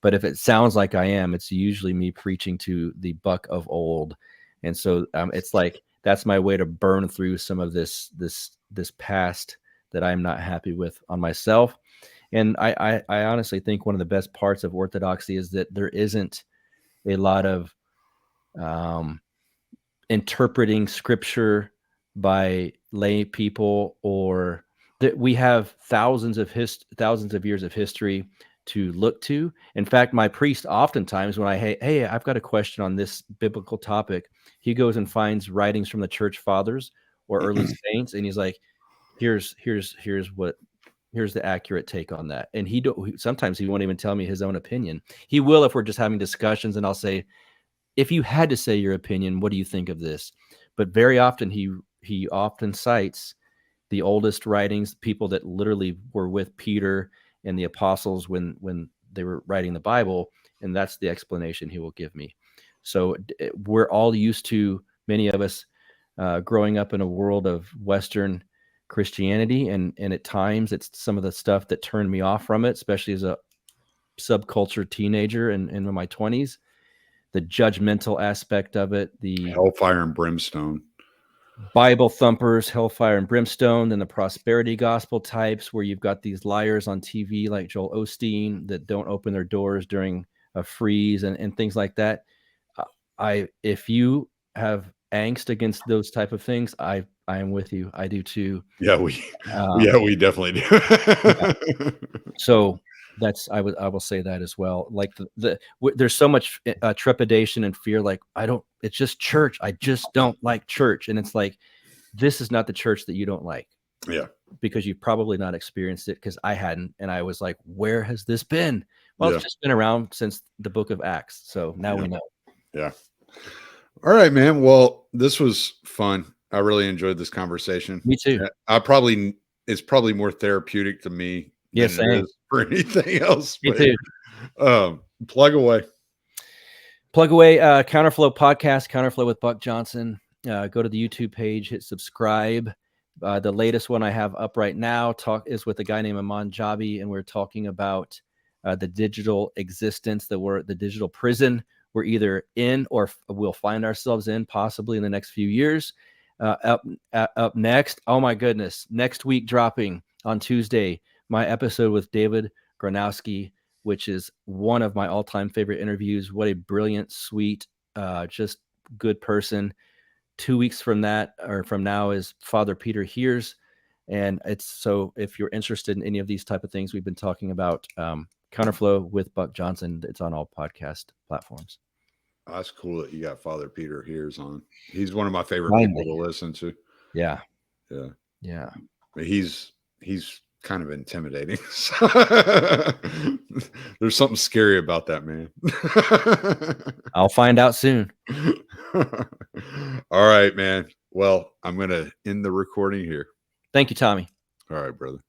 But if it sounds like I am, it's usually me preaching to the Buck of old, and so it's like that's my way to burn through some of this past that I'm not happy with on myself. And I honestly think one of the best parts of Orthodoxy is that there isn't a lot of um, interpreting scripture by lay people, or that we have thousands of years of history to look to. In fact, my priest oftentimes when hey, I've got a question on this biblical topic, he goes and finds writings from the church fathers or early saints, and he's like, here's the accurate take on that. And sometimes he won't even tell me his own opinion. He will if we're just having discussions, and I'll say, if you had to say your opinion, what do you think of this? But very often he often cites the oldest writings, people that literally were with Peter and the apostles when they were writing the Bible, and that's the explanation he will give me. So we're all used to, many of us, growing up in a world of Western Christianity, and at times it's some of the stuff that turned me off from it, especially as a subculture teenager and in my 20s. The judgmental aspect of it, the hellfire and brimstone. Bible thumpers, hellfire and brimstone, then the prosperity gospel types where you've got these liars on TV like Joel Osteen that don't open their doors during a freeze and things like that. If you have angst against those type of things, I am with you. I do too. Yeah, we Um, yeah, we definitely yeah. do. So that's I will say that as well. Like there's so much trepidation and fear. Like it's just church. I just don't like church, and it's like, this is not the church that you don't like, Yeah. because you've probably not experienced it, because I hadn't, and I was like, where has this been? Well, Yeah. it's just been around since the book of Acts, so now Yeah. we know. Yeah. All right, man. Well, this was fun. I really enjoyed this conversation. Me too. It's probably more therapeutic to me Yeah, than it same. is for anything else. Me But too. plug away. Plug away. Counterflow podcast, Counterflow with Buck Johnson. Go to the YouTube page, hit subscribe. The latest one I have up right now is with a guy named Aman Jabi, and we're talking about the digital existence, the digital prison we're either in or we'll find ourselves in possibly in the next few years. Up next, oh my goodness, next week dropping on Tuesday, my episode with David Gronowski, which is one of my all-time favorite interviews. What a brilliant, sweet, just good person. 2 weeks from now is Father Peter Hears. And it's so if you're interested in any of these type of things we've been talking about, Counterflow with Buck Johnson. It's on all podcast platforms. That's cool that you got Father Peter Hears on. He's one of my favorite Finally. people to listen to. Yeah. Yeah. Yeah. But he's kind of intimidating. There's something scary about that man. I'll find out soon. All right, man. Well, I'm going to end the recording here. Thank you, Tommy. All right, brother.